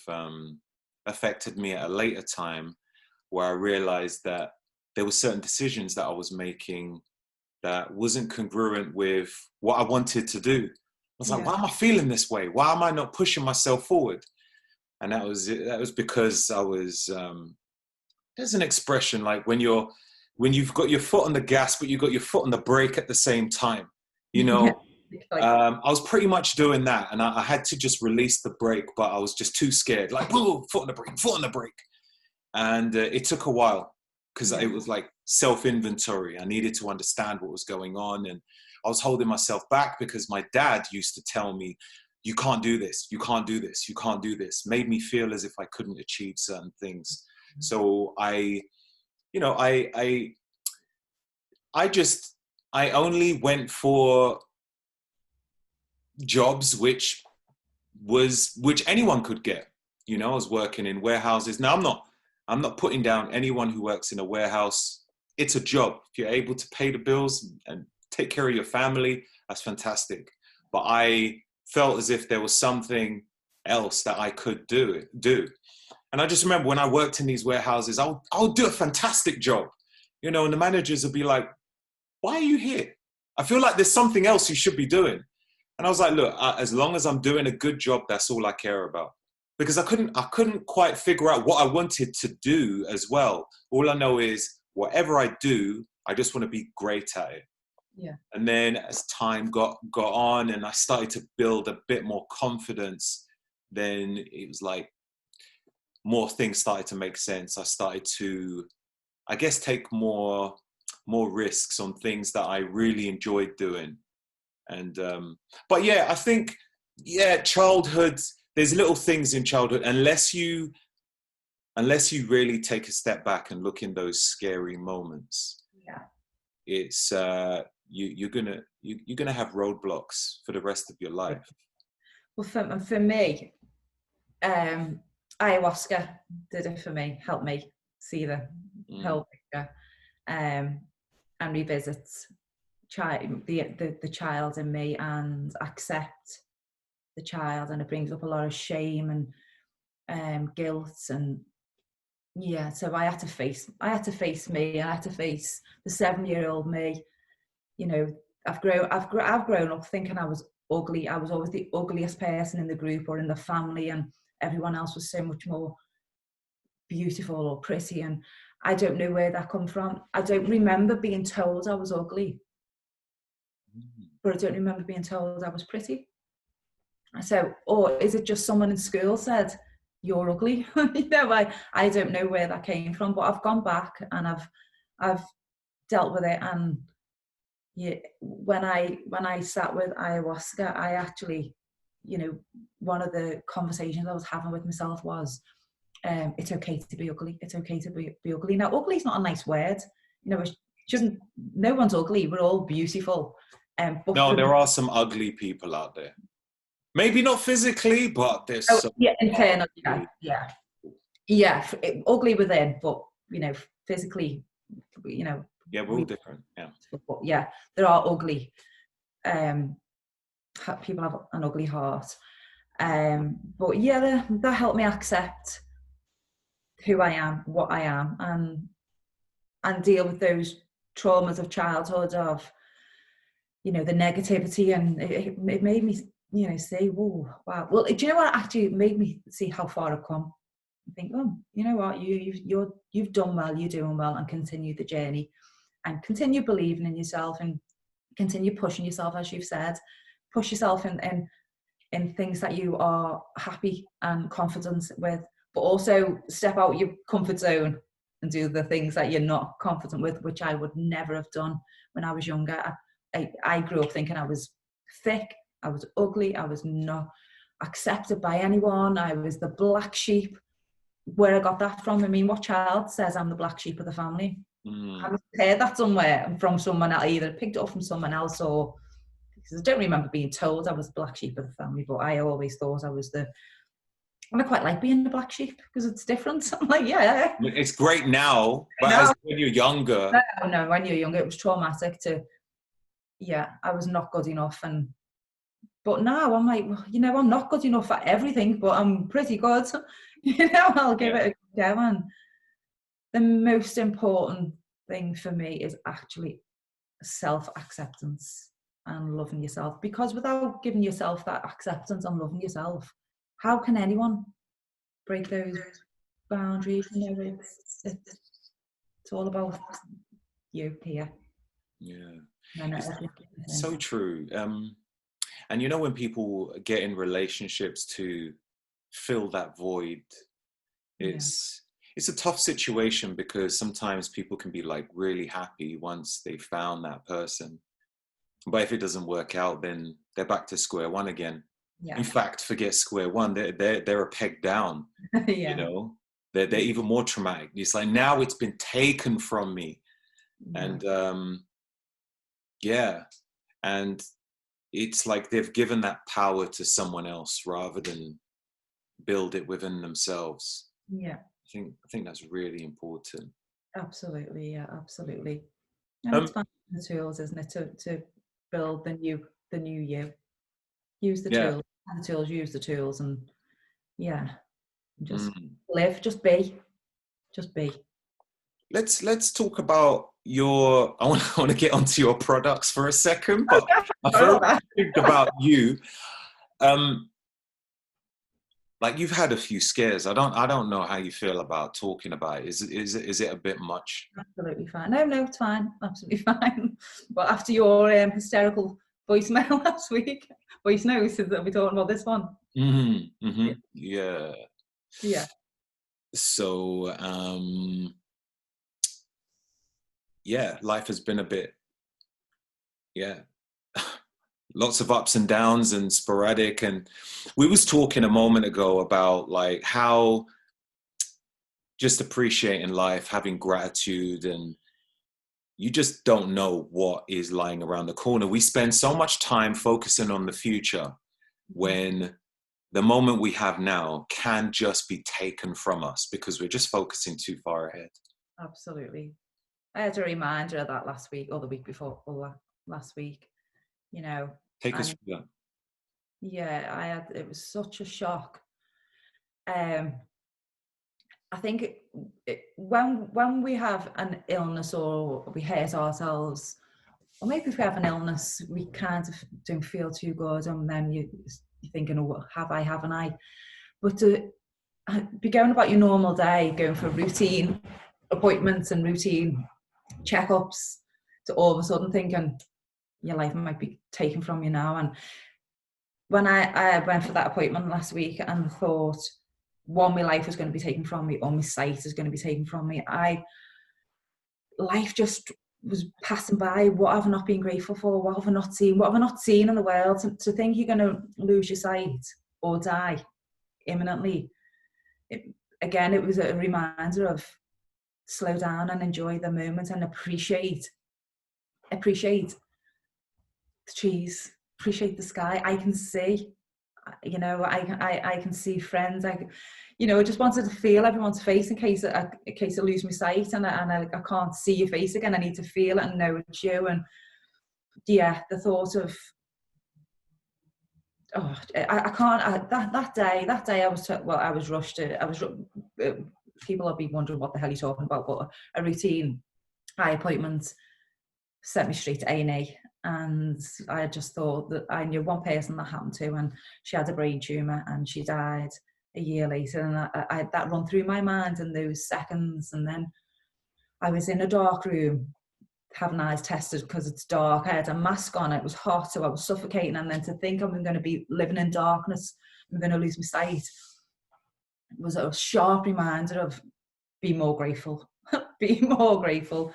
affected me at a later time, where I realized that there were certain decisions that I was making that wasn't congruent with what I wanted to do. I was like, why am I feeling this way? Why am I not pushing myself forward? And that was because I was, there's an expression like when you've got your foot on the gas, but you've got your foot on the brake at the same time, I was pretty much doing that. And I had to just release the brake, but I was just too scared, like, whoa, foot on the brake. And it took a while, because it was like self-inventory. I needed to understand what was going on. And I was holding myself back because my dad used to tell me, you can't do this, you can't do this, you can't do this. Made me feel as if I couldn't achieve certain things. So I only went for jobs which anyone could get. I was working in warehouses. Now I'm not putting down anyone who works in a warehouse. It's a job. If you're able to pay the bills and take care of your family, that's fantastic. But I felt as if there was something else that I could do. And I just remember when I worked in these warehouses, I'll do a fantastic job, and the managers would be like, why are you here? I feel like there's something else you should be doing. And I was like, look, as long as I'm doing a good job, that's all I care about. Because I couldn't quite figure out what I wanted to do as well. All I know is whatever I do, I just want to be great at it. Yeah. And then as time got on and I started to build a bit more confidence, then it was like more things started to make sense. I started to, I guess, take more risks on things that I really enjoyed doing. And but yeah, I think childhood, there's little things in childhood, unless you really take a step back and look in those scary moments. Yeah. It's you're gonna have roadblocks for the rest of your life. Well, for me, ayahuasca did it for me, helped me see the whole picture, and revisit the child in me and accept the child, and it brings up a lot of shame and guilt, and so I had to face me. I had to face the 7-year-old me. I've grown up thinking I was ugly. I was always the ugliest person in the group or in the family, and everyone else was so much more beautiful or pretty. And I don't know where that come from. I don't remember being told I was ugly, but I don't remember being told I was pretty. So, or is it just someone in school said, you're ugly? I don't know where that came from, but I've gone back and I've dealt with it. And when I sat with ayahuasca, I actually, one of the conversations I was having with myself was, it's okay to be ugly. It's okay to be ugly. Now, ugly is not a nice word. It shouldn't. No one's ugly. We're all beautiful. But no, there are some ugly people out there. Maybe not physically, but there's Oh, so yeah, internal, yeah, ugly within, but you know, physically, you know, yeah, we're all different. Yeah, but yeah, there are ugly. People have an ugly heart, but yeah, that helped me accept who I am, what I am, and deal with those traumas of childhood, of, you know, the negativity, and it made me, you know, say, whoa, wow. Well, do you know what? Actually, it made me see how far I've come. I think, oh, you know what? You've done well. You're doing well, and continue the journey, and continue believing in yourself, and continue pushing yourself, as you've said, push yourself in things that you are happy and confident with, but also step out your comfort zone and do the things that you're not confident with, which I would never have done when I was younger. I grew up thinking I was thick, I was ugly, I was not accepted by anyone, I was the black sheep. Where I got that from? I mean, what child says I'm the black sheep of the family? I must have heard that somewhere from someone else, either picked it up from someone else, or because I don't remember being told I was the black sheep of the family, but I always thought I was and I quite like being the black sheep because it's different. I'm like, yeah. it's great now, but No, when you're younger, no, when you're younger, it was traumatic I was not good enough. But now I'm like, well, you know, I'm not good enough for everything, but I'm pretty good. You know, I'll give it a go. And the most important thing for me is actually self-acceptance and loving yourself, because without giving yourself that acceptance and loving yourself, how can anyone break those boundaries? You know, it's all about you here. So true. And you know, when people get in relationships to fill that void, it's a tough situation, because sometimes people can be like really happy once they found that person, but if it doesn't work out, then they're back to square one again. In fact, forget square one, they're a peg down. You know, they're even more traumatic. It's like, now it's been taken from me. And and it's like they've given that power to someone else rather than build it within themselves. I think that's really important. Absolutely, absolutely. And it's finding the tools, isn't it, to build the new you. Use the tools, and the tools, use the tools, and just live, just be. Let's talk about I want to get onto your products for a second, but I first think about you. Like, you've had a few scares. I don't know how you feel about talking about it. Is it a bit much? Absolutely fine. No, it's fine. Absolutely fine. But after your hysterical voicemail last week, voice notes, that we talking about this one. Yeah. So life has been a bit lots of ups and downs and sporadic. And we was talking a moment ago about like how just appreciating life, having gratitude, and you just don't know what is lying around the corner. We spend so much time focusing on the future when the moment we have now can just be taken from us because we're just focusing too far ahead. Absolutely. I had a reminder of that last week, or the week before, or last week, you know. Take us through that. Yeah, it was such a shock. I think when we have an illness, or we hurt ourselves, or maybe if we have an illness, we kind of don't feel too good, and then you're thinking, oh, haven't I? But to be going about your normal day, going for routine appointments and routine checkups, to all of a sudden thinking your life might be taken from you now. And when I went for that appointment last week and thought, one, my life was going to be taken from me, or my sight is going to be taken from me, life just was passing by. What have I not been grateful for? What have I not seen? What have I not seen in the world? To think you're going to lose your sight or die imminently. It was a reminder of slow down and enjoy the moment and appreciate the trees, appreciate the sky. I can see. you know, I can see friends. You know, I just wanted to feel everyone's face in case I lose my sight and I can't see your face again. I need to feel it and know it's you. And yeah, the thought of, oh, I can't. That day I was rushed. People will be wondering what the hell you're talking about, but a routine eye appointment sent me straight to A&E. And I just thought that I knew one person that happened to, and she had a brain tumour and she died a year later. And I that run through my mind in those seconds. And then I was in a dark room having eyes tested because it's dark. I had a mask on, it was hot, so I was suffocating. And then to think I'm going to be living in darkness, I'm going to lose my sight, was a sharp reminder of be more grateful, be more grateful.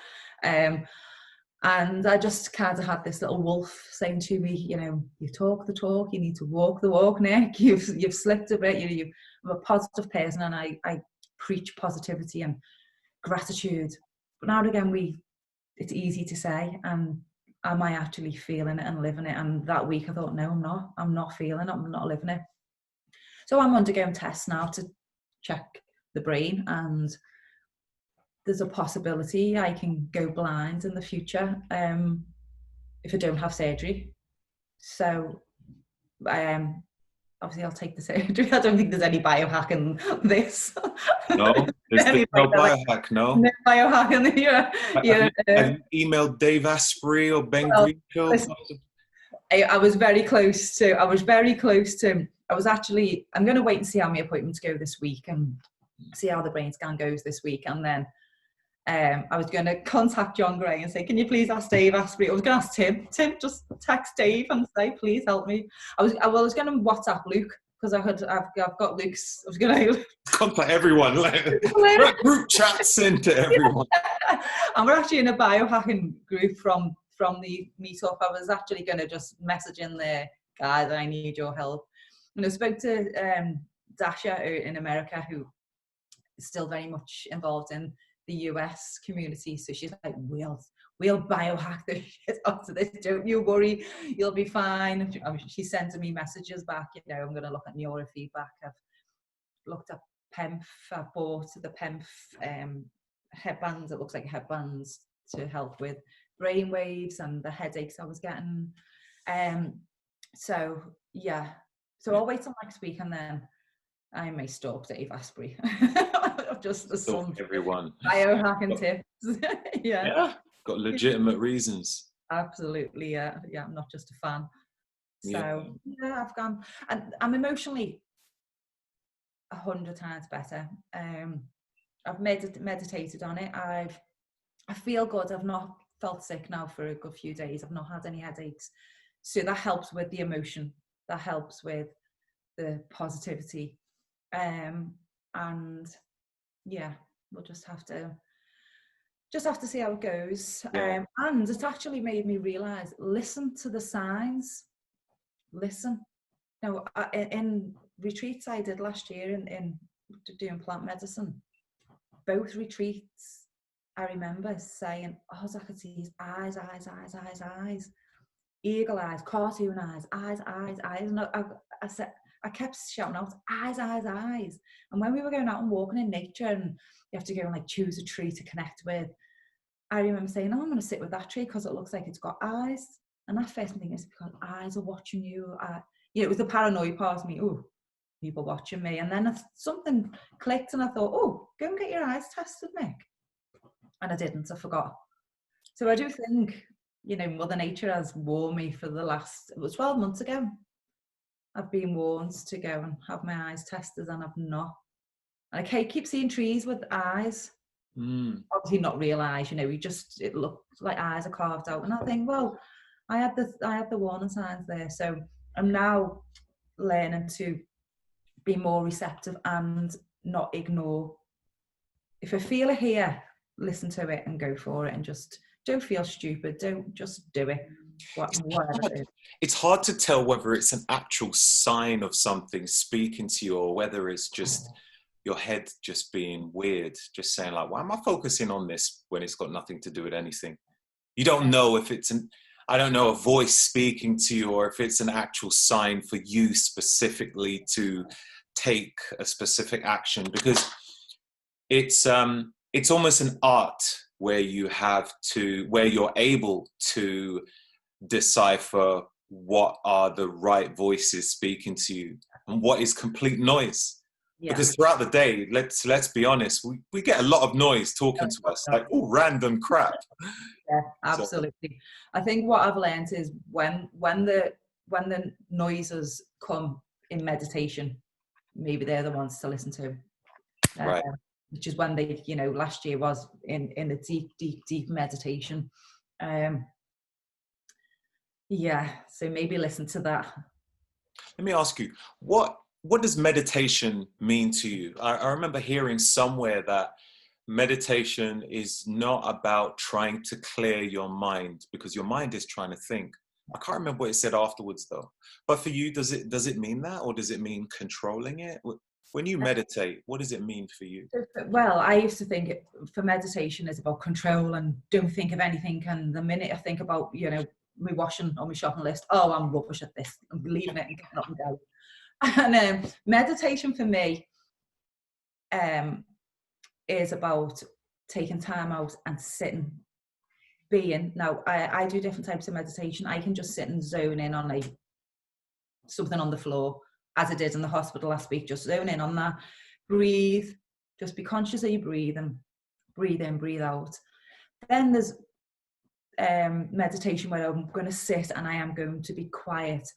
And I just kind of had this little wolf saying to me, you know, you talk the talk, you need to walk the walk, Nick. You've slipped a bit. I'm a positive person, and I preach positivity and gratitude. But now and again, it's easy to say, and am I actually feeling it and living it? And that week I thought, no, I'm not. I'm not feeling it. I'm not living it. So I'm undergoing tests now to check the brain, and there's a possibility I can go blind in the future if I don't have surgery. So obviously I'll take the surgery. I don't think there's any biohack in this. No, there's no biohack, no? No biohack in the, Have you emailed Dave Asprey or Ben Greenfield? I was very close to, I'm going to wait and see how my appointments go this week and see how the brain scan goes this week. And then I was going to contact John Gray and say, can you please ask Dave Asprey? I was going to ask Tim, just text Dave and say, please help me. I was going to WhatsApp Luke, because I've got Luke's, I was going to contact everyone, like group chats into everyone. And we're actually in a biohacking group from the meetup. I was actually going to just message in there, guys, I need your help. And I spoke to Dasha in America, who is still very much involved in the US community. So she's like, we'll biohack the shit after this. Don't you worry, you'll be fine. She's sending me messages back. You know, I'm going to look at neurofeedback. I've looked at PEMF. I bought the PEMF headbands. It looks like headbands to help with brain waves and the headaches I was getting. So yeah. So I'll wait till next week, and then I may stalk Dave Asprey. Just some everyone biohacking tips. Yeah, got legitimate reasons. Absolutely, yeah. I'm not just a fan. So yeah, I've gone, and I'm emotionally 100 times better. I've meditated on it. I feel good. I've not felt sick now for a good few days. I've not had any headaches, so that helps with the emotion. That helps with the positivity. And yeah, we'll just have to see how it goes. And it actually made me realize, listen to the signs. Listen. Now, in retreats I did last year in doing plant medicine, both retreats, I remember saying, oh, I could see his eyes, eagle eyes, cartoon eyes. And I said, I kept shouting out, eyes. And when we were going out and walking in nature, and you have to go and like choose a tree to connect with, I remember saying, oh, I'm going to sit with that tree because it looks like it's got eyes. And that first thing is because eyes are watching you. It was the paranoid part of me. Oh, people watching me. And then something clicked, and I thought, oh, go and get your eyes tested, Nick. And I didn't. I forgot. So I do think, you know, Mother Nature has warned me for the last, it was 12 months ago. I've been warned to go and have my eyes tested, and I've not. And I keep seeing trees with eyes. Obviously not real eyes, you know, it looks like eyes are carved out. And I think, well, I had the warning signs there. So I'm now learning to be more receptive and not ignore. If I feel it here, listen to it and go for it, and just don't feel stupid. Don't just do it. It's hard to tell whether it's an actual sign of something speaking to you, or whether it's just your head just being weird, just saying like, why am I focusing on this when it's got nothing to do with anything? You don't know if it's I don't know, a voice speaking to you, or if it's an actual sign for you specifically to take a specific action, because it's almost an art where you're able to decipher what are the right voices speaking to you and what is complete noise. Yeah. Because throughout the day, let's be honest, we get a lot of noise talking to us, like all random crap. Yeah, absolutely. So, I think what I've learned is when the noises come in meditation, maybe they're the ones to listen to. Right. Which is when they, you know, last year was in a deep meditation. Yeah, so maybe listen to that. Let me ask you, what does meditation mean to you? I remember hearing somewhere that meditation is not about trying to clear your mind, because your mind is trying to think. I can't remember what it said afterwards though. But for you, does it mean that, or does it mean controlling it? When you meditate, what does it mean for you? Well, I used to think for meditation is about control and don't think of anything. And the minute I think about, you know, my washing on my shopping list, oh, I'm rubbish at this. I'm leaving it and getting up and going. And meditation for me is about taking time out and sitting, being. Now, I do different types of meditation. I can just sit and zone in on something on the floor, as I did in the hospital last week, just zone in on that. Breathe, just be conscious of your breathing, breathe in, breathe out. Then there's meditation where I'm going to sit and I am going to be quiet.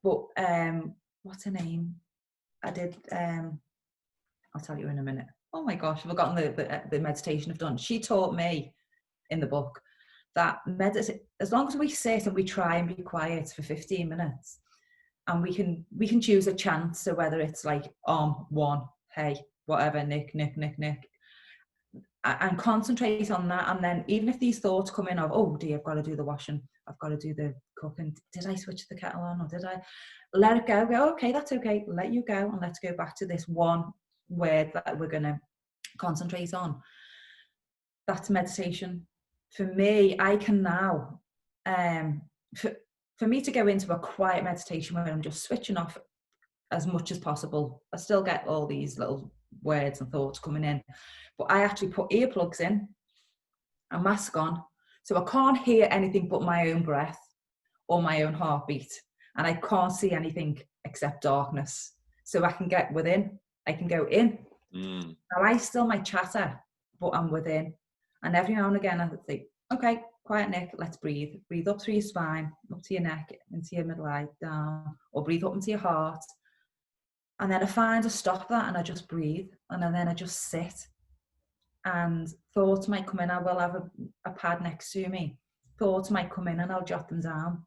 But what's her name? I did, I'll tell you in a minute. Oh my gosh, I've forgotten the meditation I've done. She taught me in the book that as long as we sit and we try and be quiet for 15 minutes, and we can choose a chant, so whether it's like one, hey, whatever, Nick, and concentrate on that. And then even if these thoughts come in of, oh dear, I've got to do the washing, I've got to do the cooking, did I switch the kettle on, or did I let it go, okay, that's okay, let you go, and let's go back to this one word that we're going to concentrate on. That's meditation. For me, I can now, for me to go into a quiet meditation where I'm just switching off as much as possible. I still get all these little words and thoughts coming in, but I actually put earplugs in, a mask on, so I can't hear anything but my own breath or my own heartbeat, and I can't see anything except darkness. So I can get within, I can go in. Now I still might chatter, but I'm within. And every now and again I think, okay, quiet Nick, let's breathe. Breathe up through your spine, up to your neck, into your middle eye, down, or breathe up into your heart. And then I find I stop that and I just breathe, and then I just sit. And thoughts might come in, I will have a pad next to me. Thoughts might come in and I'll jot them down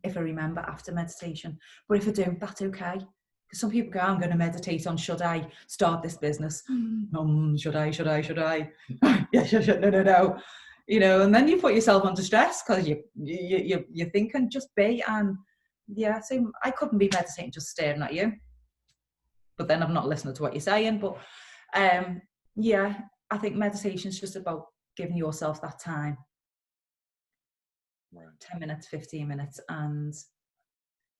if I remember after meditation. But if I don't, that's okay. Because some people go, I'm going to meditate on, should I start this business? Should I? Yeah, no. You know, and then you put yourself under stress because you're thinking, just be. And yeah, so I couldn't be meditating just staring at you. But then I'm not listening to what you're saying. But yeah, I think meditation is just about giving yourself that time. Right. 10 minutes, 15 minutes, and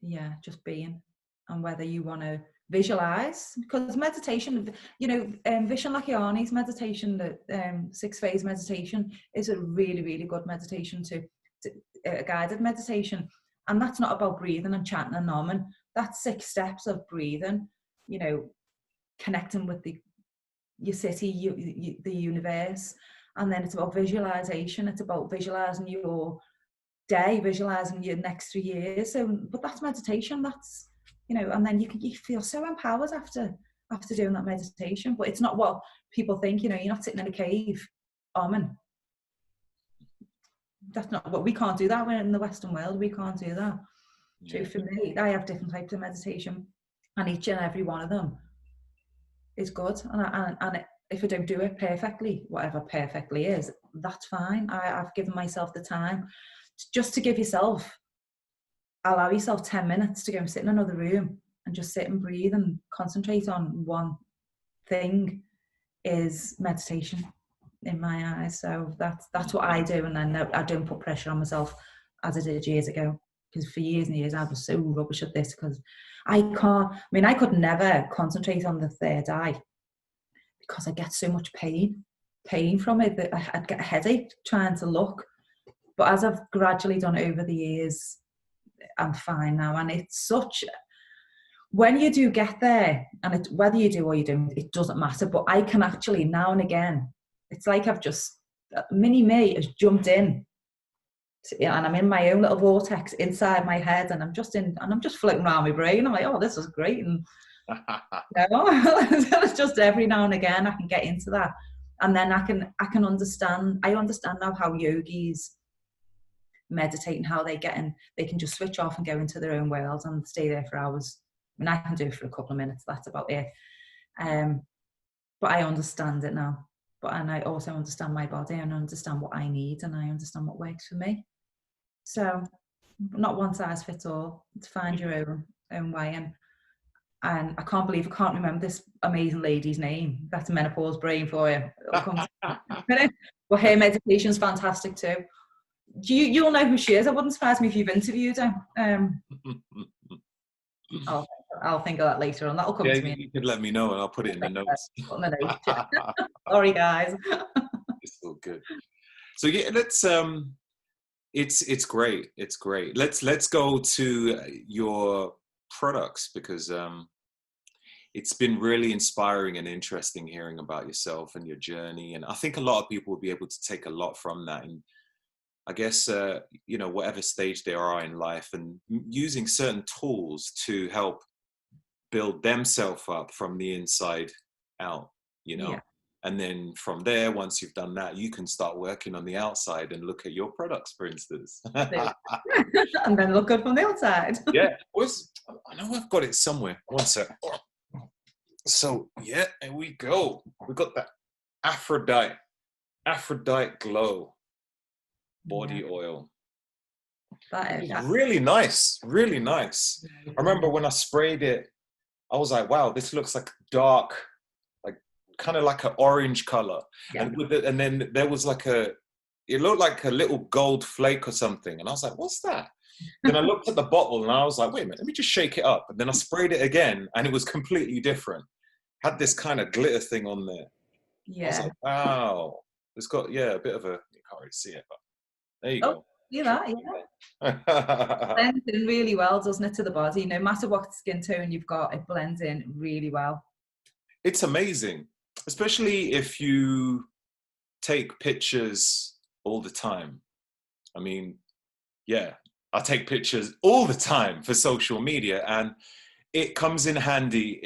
yeah, just being. And whether you want to visualize, because meditation, you know, Vishen Lakhiani's meditation, the 6-phase meditation, is a really, really good meditation to a guided meditation. And that's not about breathing and chanting and numbing. That's 6 steps of breathing, you know, connecting with your city, the universe. And then it's about visualization. It's about visualizing your day, visualizing your next 3 years. So, but that's meditation. That's, you know, and then you feel so empowered after doing that meditation. But it's not what people think. You know, you're not sitting in a cave, that's not what, we can't do that. We're in the Western world. We can't do that. Yeah. So for me, I have different types of meditation, and each and every one of them is good. And if I don't do it perfectly, whatever perfectly is, that's fine. I've given myself the time just to give yourself, allow yourself 10 minutes to go and sit in another room and just sit and breathe and concentrate on one thing is meditation in my eyes. So that's what I do. And then I don't put pressure on myself. as I did years ago. Because for years and years I was so rubbish at this, because I could never concentrate on the third eye because I get so much pain from it that I'd get a headache trying to look. But as I've gradually done over the years, I'm fine now. And it's such, when you do get there, and whether you do or you don't, it doesn't matter. But I can actually now and again, it's like I've just, mini me has jumped in, and I'm in my own little vortex inside my head, and I'm just floating around my brain. I'm like, oh, this is great. And it's just every now and again I can get into that, and then I can understand. I understand now how yogis meditate and how they can just switch off and go into their own world and stay there for hours. I mean, I can do it for a couple of minutes. That's about it. But I understand it now. And I also understand my body, and I understand what I need, and I understand what works for me. So, not one size fits all. To find your own way. And I can't believe I can't remember this amazing lady's name. That's a menopause brain for you. Well, her meditation's fantastic too. You'll know who she is. It wouldn't surprise me if you've interviewed her. I'll think of that later on. That'll come to me. You could let me know and I'll put it in the notes. Sorry, guys. It's all good. So yeah, let's it's great. It's great. Let's go to your products, because it's been really inspiring and interesting hearing about yourself and your journey. And I think a lot of people will be able to take a lot from that. And I guess, whatever stage they are in life, and using certain tools to help build themselves up from the inside out, Yeah. And then from there, once you've done that, you can start working on the outside and look at your products, for instance. And then look good from the outside. Yeah. I know I've got it somewhere. One sec. So, yeah, here we go. We've got that Aphrodite Glow body oil. That is really nice. Really nice. I remember when I sprayed it, I was like, wow, this looks like dark, like kind of like an orange color. Yeah. And then there was it looked like a little gold flake or something. And I was like, what's that? Then I looked at the bottle and I was like, wait a minute, let me just shake it up. And then I sprayed it again and it was completely different. Had this kind of glitter thing on there. Yeah. I was like, wow. It's got, a bit of a, you can't really see it, but there you go. See that? Yeah. Blends in really well, doesn't it, to the body? No matter what skin tone you've got, it blends in really well. It's amazing, especially if you take pictures all the time. I mean, I take pictures all the time for social media, and it comes in handy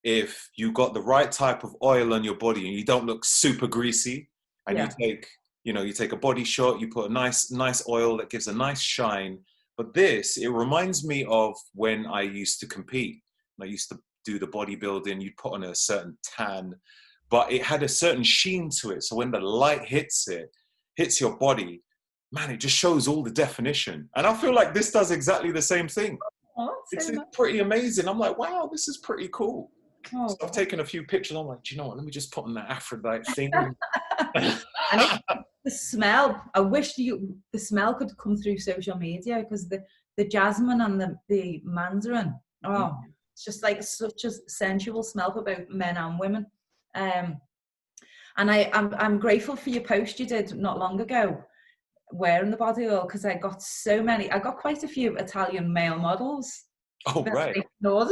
if you got the right type of oil on your body and you don't look super greasy, and you take a body shot, you put a nice oil that gives a nice shine. But it reminds me of when I used to compete. I used to do the bodybuilding. You'd put on a certain tan, but it had a certain sheen to it. So when the light hits your body, man, it just shows all the definition. And I feel like this does exactly the same thing. It's pretty amazing. I'm like, wow, this is pretty cool. So I've taken a few pictures. I'm like, do you know what? Let me just put on that Aphrodite thing. And the smell, I wish the smell could come through social media, because the jasmine and the mandarin, it's just like such a sensual smell for both men and women. And I'm grateful for your post you did not long ago wearing the body oil, because I got quite a few Italian male models. Oh, right. For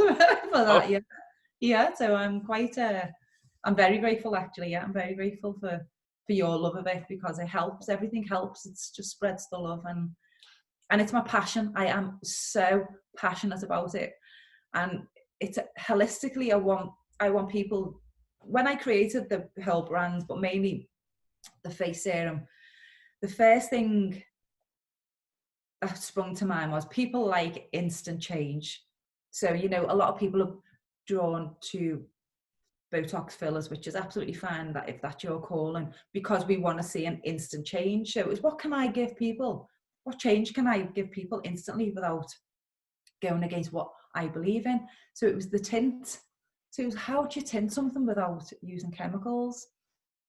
that, yeah. So I'm I'm very grateful, actually. Yeah, I'm very grateful for your love of it, because it helps. Everything helps. It just spreads the love, and it's my passion. I am so passionate about it, and it's holistically. I want people. When I created the whole brand, but mainly the face serum, the first thing that sprung to mind was people like instant change. So a lot of people are drawn to Botox fillers, which is absolutely fine, that if that's your calling, because we want to see an instant change. So it's, what can I give people? What change can I give people instantly without going against what I believe in? So it was the tint. So it was, how do you tint something without using chemicals?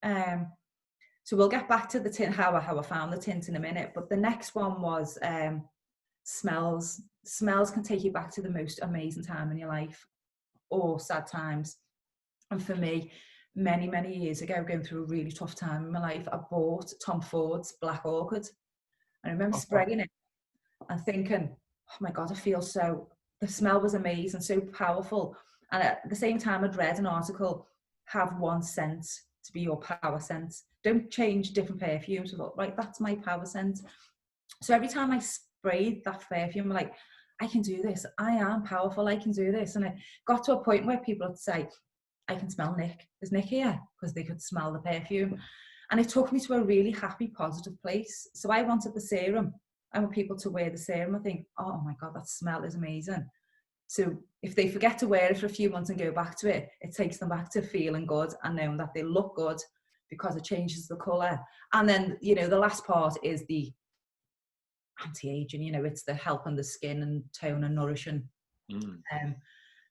So So we'll get back to the tint, how I found the tint in a minute. But the next one was smells. Smells can take you back to the most amazing time in your life, or sad times. And for me, many, many years ago, going through a really tough time in my life, I bought Tom Ford's Black Orchid. I remember spraying it and thinking, oh my God, I feel so, the smell was amazing, so powerful. And at the same time, I'd read an article, have one scent to be your power scent. Don't change different perfumes. I thought, right, that's my power scent. So every time I sprayed that perfume, I'm like, I can do this. I am powerful. I can do this. And it got to a point where people would say, I can smell Nick. Is Nick here? Because they could smell the perfume. And it took me to a really happy, positive place. So I wanted the serum. I want people to wear the serum. I think, oh my God, that smell is amazing. So if they forget to wear it for a few months and go back to it, it takes them back to feeling good and knowing that they look good because it changes the colour. And then, you know, the last part is the anti-aging, you know, it's the helping the skin and tone and nourishing.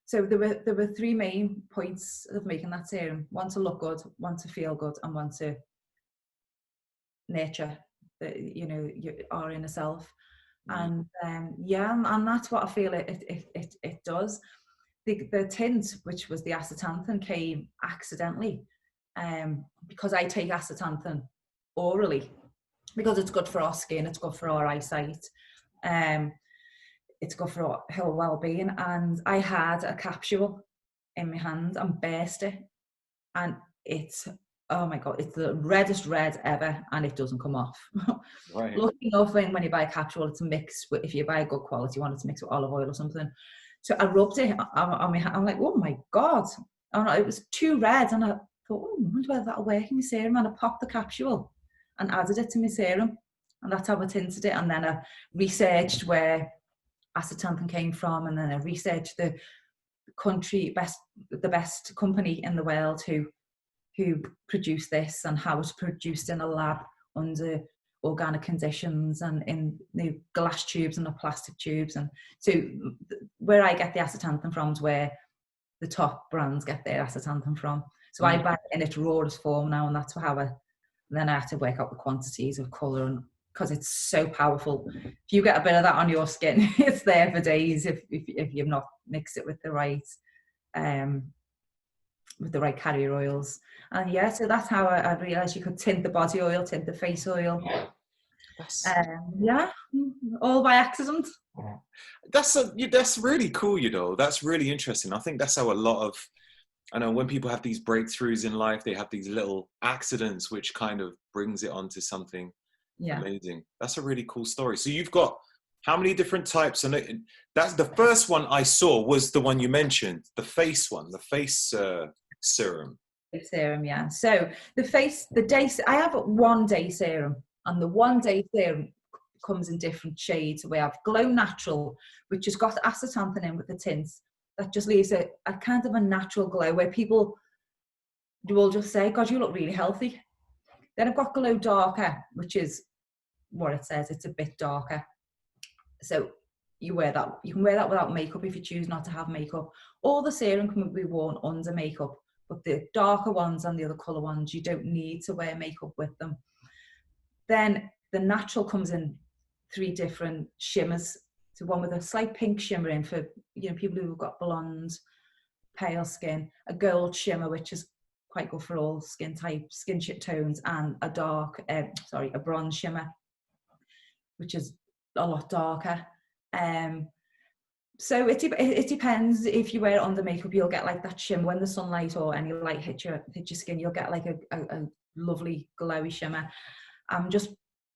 So there were three main points of making that serum: one to look good, one to feel good, and one to nurture you know, our inner self. And yeah, and that's what I feel it does. The tint, which was the astaxanthin, came accidentally because I take astaxanthin orally because it's good for our skin, it's good for our eyesight, it's good for our whole well-being. And I had a capsule in my hand and burst it, and it's, oh my God, it's the reddest red ever, and it doesn't come off. Right. Lucky enough, when you buy a capsule, it's mixed with, if you buy a good quality one, it's mixed with olive oil or something. So I rubbed it on my hand. I'm like, oh my God. And it was too red, and I thought, oh, I wonder whether that'll work in my serum. And I popped the capsule and added it to my serum, and that's how I tinted it. And then I researched where astaxanthin came from, and then I researched the best company in the world who produced this and how it's produced in a lab under organic conditions and in the glass tubes and the plastic tubes. And so where I get the astaxanthin from is where the top brands get their astaxanthin from. So I buy it in its rawest form now, and that's how then I have to work out the quantities of colour, and because it's so powerful. If you get a bit of that on your skin, it's there for days if you've not mixed it with the right carrier oils. And yeah, so that's how I realised you could tint the body oil, tint the face oil. Yeah, all by accident. That's really cool, you know. That's really interesting. I think that's how a lot of, I know when people have these breakthroughs in life, they have these little accidents which kind of brings it onto something amazing. That's a really cool story. So you've got how many different types? And that's the first one I saw was the one you mentioned, the face one, the face serum. Serum, yeah. So I have a 1 day serum, and the 1 day serum comes in different shades. We have Glow Natural, which has got astaxanthin in with the tints. That just leaves a kind of a natural glow where people will just say, God, you look really healthy. Then I've got Glow Darker, which is what it says, it's a bit darker. So you can wear that without makeup if you choose not to have makeup. All the serum can be worn under makeup, but the darker ones and the other colour ones, you don't need to wear makeup with them. Then the natural comes in 3 different shimmers. So one with a slight pink shimmer in for, you know, people who've got blonde, pale skin, a gold shimmer, which is quite good for all skin types, skin tones, and a bronze shimmer, which is a lot darker. So it depends. If you wear it under makeup, you'll get like that shimmer when the sunlight or any light hit your skin. You'll get like a lovely glowy shimmer. I'm just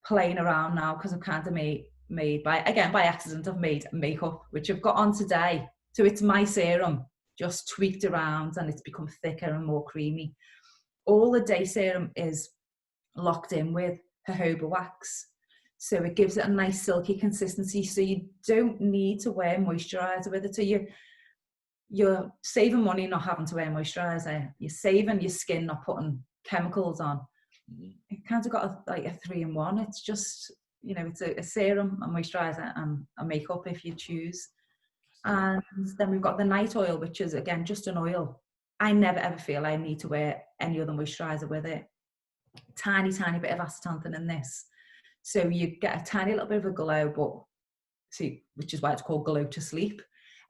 playing around now because I've kind of made by accident. I've made makeup which I've got on today. So it's my serum just tweaked around, and it's become thicker and more creamy. All the day serum is locked in with jojoba wax. So it gives it a nice silky consistency. So you don't need to wear moisturiser with it. So you're saving money not having to wear moisturiser. You're saving your skin not putting chemicals on. It kind of got a 3-in-1. It's just, you know, it's a serum, a moisturiser, and a makeup if you choose. And then we've got the night oil, which is again just an oil. I never ever feel I need to wear any other moisturiser with it. tiny bit of astaxanthin in this. So you get a tiny little bit of a glow, but see, which is why it's called Glow to Sleep.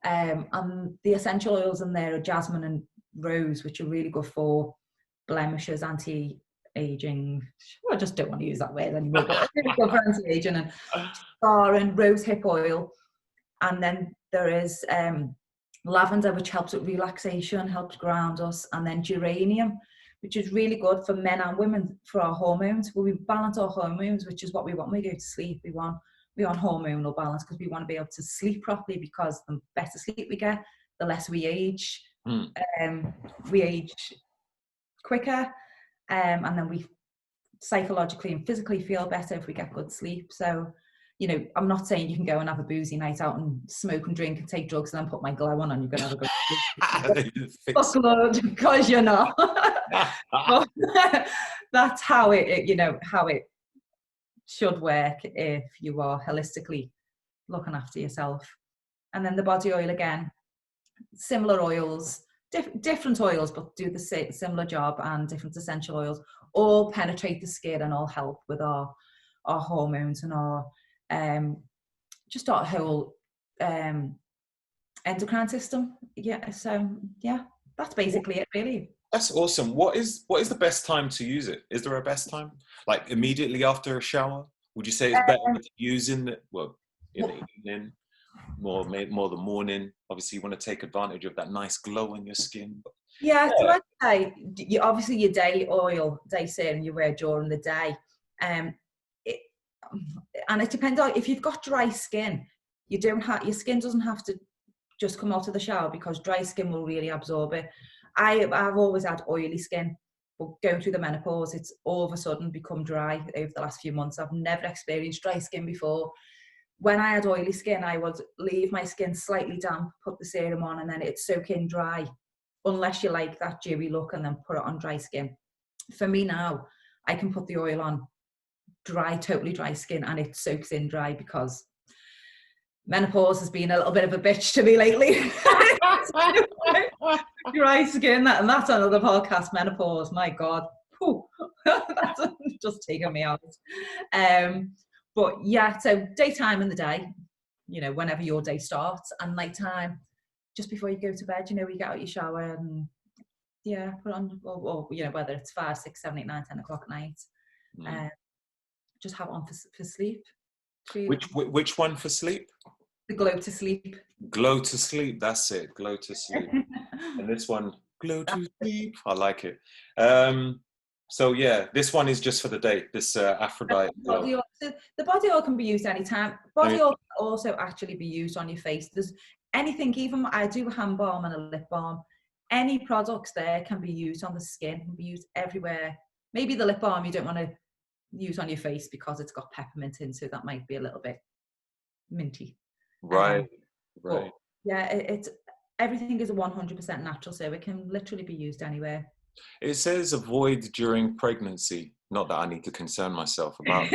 And the essential oils in there are jasmine and rose, which are really good for blemishes, anti-aging. I just don't want to use that word anymore, but it's really good for anti-aging, and star and rose hip oil. And then there is lavender, which helps with relaxation, helps ground us, and then geranium, which is really good for men and women for our hormones. Well, we balance our hormones, which is what we want when we go to sleep. We want hormonal balance because we want to be able to sleep properly, because the better sleep we get, the less we age. We age quicker, and then we psychologically and physically feel better if we get good sleep. So, you know, I'm not saying you can go and have a boozy night out and smoke and drink and take drugs and then put my glow on and you're going to have a good sleep. Because you're not. That's how it, you know, how it should work if you are holistically looking after yourself. And then the body oil, again, similar oils, different oils, but do the similar job, and different essential oils all penetrate the skin and all help with our hormones and our just our whole endocrine system. Yeah, so yeah, that's basically it, really. That's awesome. What is the best time to use it? Is there a best time? Like immediately after a shower? Would you say it's better to use in the evening, more the morning? Obviously, you want to take advantage of that nice glow in your skin. Yeah, so I'd say obviously your day oil, day serum you wear during the day, and it depends on if you've got dry skin. Your skin doesn't have to just come out of the shower, because dry skin will really absorb it. I've always had oily skin, but going through the menopause, it's all of a sudden become dry over the last few months. I've never experienced dry skin before. When I had oily skin, I would leave my skin slightly damp, put the serum on, and then it'd soak in dry, unless you like that dewy look, and then put it on dry skin. For me now, I can put the oil on dry, totally dry skin, and it soaks in dry, because menopause has been a little bit of a bitch to me lately. Dry skin, and that's another podcast, menopause, my God. That's just taken me out. But yeah, so daytime in the day, you know, whenever your day starts, and nighttime, just before you go to bed, you know, you get out your shower and yeah, put on, or you know, whether it's 5, 6, 7, 8, 9, 10 o'clock at night, just have it on for sleep. Which one for sleep? The Glow to Sleep. Glow to Sleep, that's it. Glow to Sleep. And this one, Glow to Sleep. I like it. So yeah, this one is just for the day. This Aphrodite. The body oil can be used anytime. Body oil can also actually be used on your face. There's anything, even I do a hand balm and a lip balm. Any products there can be used on the skin, can be used everywhere. Maybe the lip balm you don't want to use on your face because it's got peppermint in, so that might be a little bit minty. Right. But yeah, it's everything is 100% natural, so it can literally be used anywhere. It says avoid during pregnancy. Not that I need to concern myself about.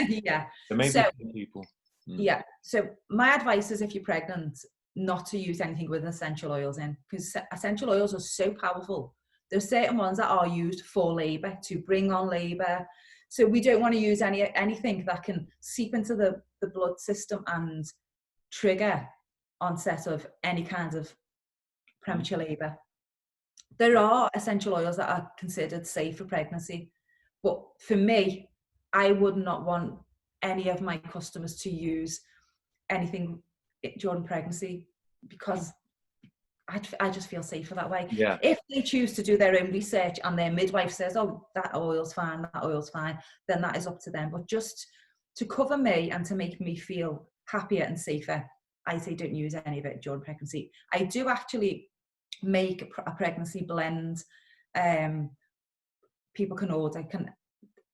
Yeah. So maybe people. Yeah. So my advice is, if you're pregnant, not to use anything with essential oils in, because essential oils are so powerful. There's certain ones that are used for labour, to bring on labour. So we don't want to use anything that can seep into the blood system and trigger onset of any kind of premature labour. There are essential oils that are considered safe for pregnancy, but for me, I would not want any of my customers to use anything during pregnancy, because I just feel safer that way. Yeah. If they choose to do their own research and their midwife says, oh, that oil's fine, then that is up to them. But just to cover me and to make me feel happier and safer, I say don't use any of it during pregnancy. I do actually make a pregnancy blend. People can order, can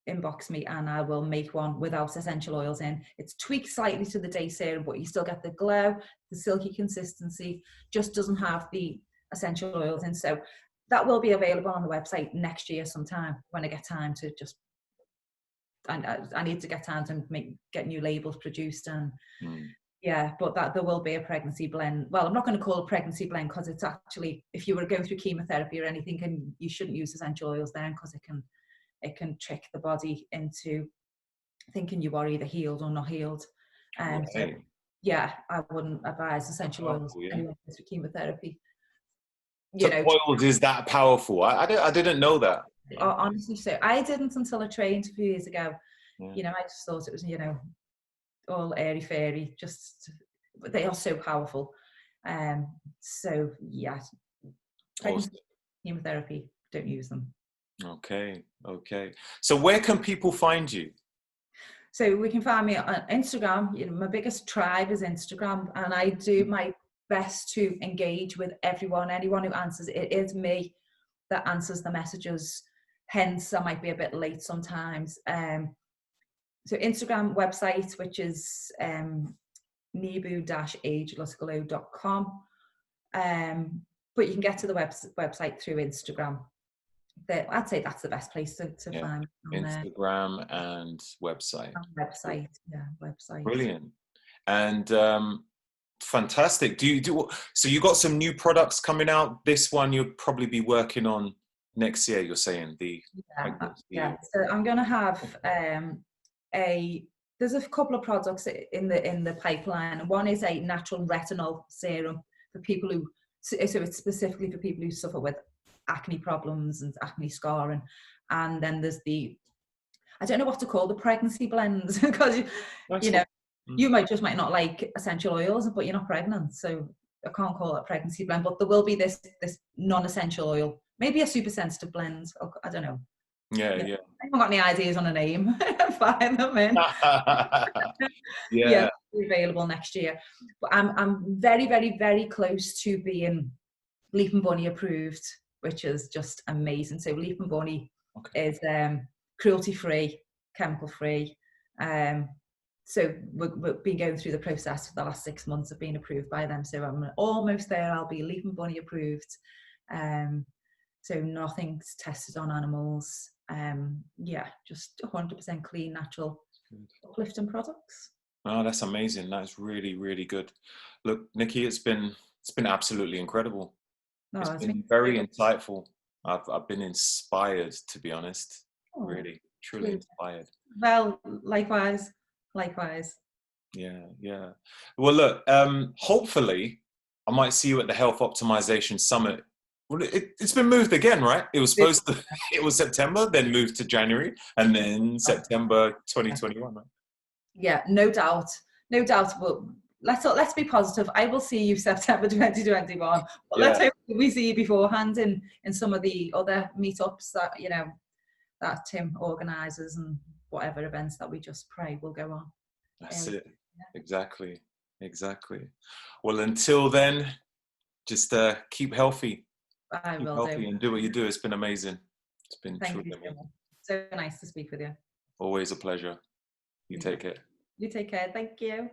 inbox me, and I will make one without essential oils in. It's tweaked slightly to the day serum, but you still get the glow, the silky consistency, just doesn't have the essential oils in. So that will be available on the website next year sometime, when I get time to just, I need to get time to get new labels produced, and yeah, but that there will be a pregnancy blend. Well, I'm not going to call it pregnancy blend, because it's actually, if you were going through chemotherapy or anything, and you shouldn't use essential oils then, because it can trick the body into thinking you are either healed or not healed. So yeah, I wouldn't advise essential oils for anyone who goes through chemotherapy. So oils is that powerful? I didn't know that. Honestly, so I didn't until I trained a few years ago. Yeah. I just thought it was, all airy fairy. But they are so powerful. So yeah, pregnancy, chemotherapy, don't use them. Okay. So where can people find you? So we can find me on Instagram. My biggest tribe is Instagram, and I do my best to engage with anyone who answers. It is me that answers the messages, hence I might be a bit late sometimes. So Instagram website, which is NIBU-ageless.com, but you can get to the website through Instagram. I'd say that's the best place to find Instagram and website. Website. Brilliant. And fantastic. So you got some new products coming out? This one you'll probably be working on next year, you're saying? So I'm going to have there's a couple of products in the pipeline. One is a natural retinol serum for people who, so it's specifically for people who suffer with acne problems and acne scarring. And then there's I don't know what to call the pregnancy blends, because you might not like essential oils, but you're not pregnant, so I can't call it a pregnancy blend. But there will be this non-essential oil, maybe a super sensitive blend. I don't know. Yeah. I haven't got any ideas on a name. Find them in. Yeah, available next year. But I'm very, very, very close to being Leap and Bunny approved, which is just amazing. So Leap and Bunny is cruelty-free, chemical-free. So we've been going through the process for the last 6 months of being approved by them. So I'm almost there. I'll be Leap and Bunny approved. So nothing's tested on animals. Just 100% clean, natural, uplifting products. Oh, that's amazing. That's really, really good. Look, Nici, it's been absolutely incredible. It's been very insightful. I've been inspired, to be honest. Really, truly inspired. Well, likewise. Yeah. Well, look, hopefully I might see you at the Health Optimization Summit. Well, it's been moved again, right? It was it was September, then moved to January, and then September 2021, right? Yeah, no doubt. But let's be positive. I will see you September 2021. But let's hope we see you beforehand in some of the other meetups that that Tim organises, and whatever events that we just pray will go on. That's it. Exactly. Well, until then, just keep healthy. I will do. And do what you do. It's been amazing. It's been truly amazing. So nice to speak with you. Always a pleasure. You take care. You take care. Thank you.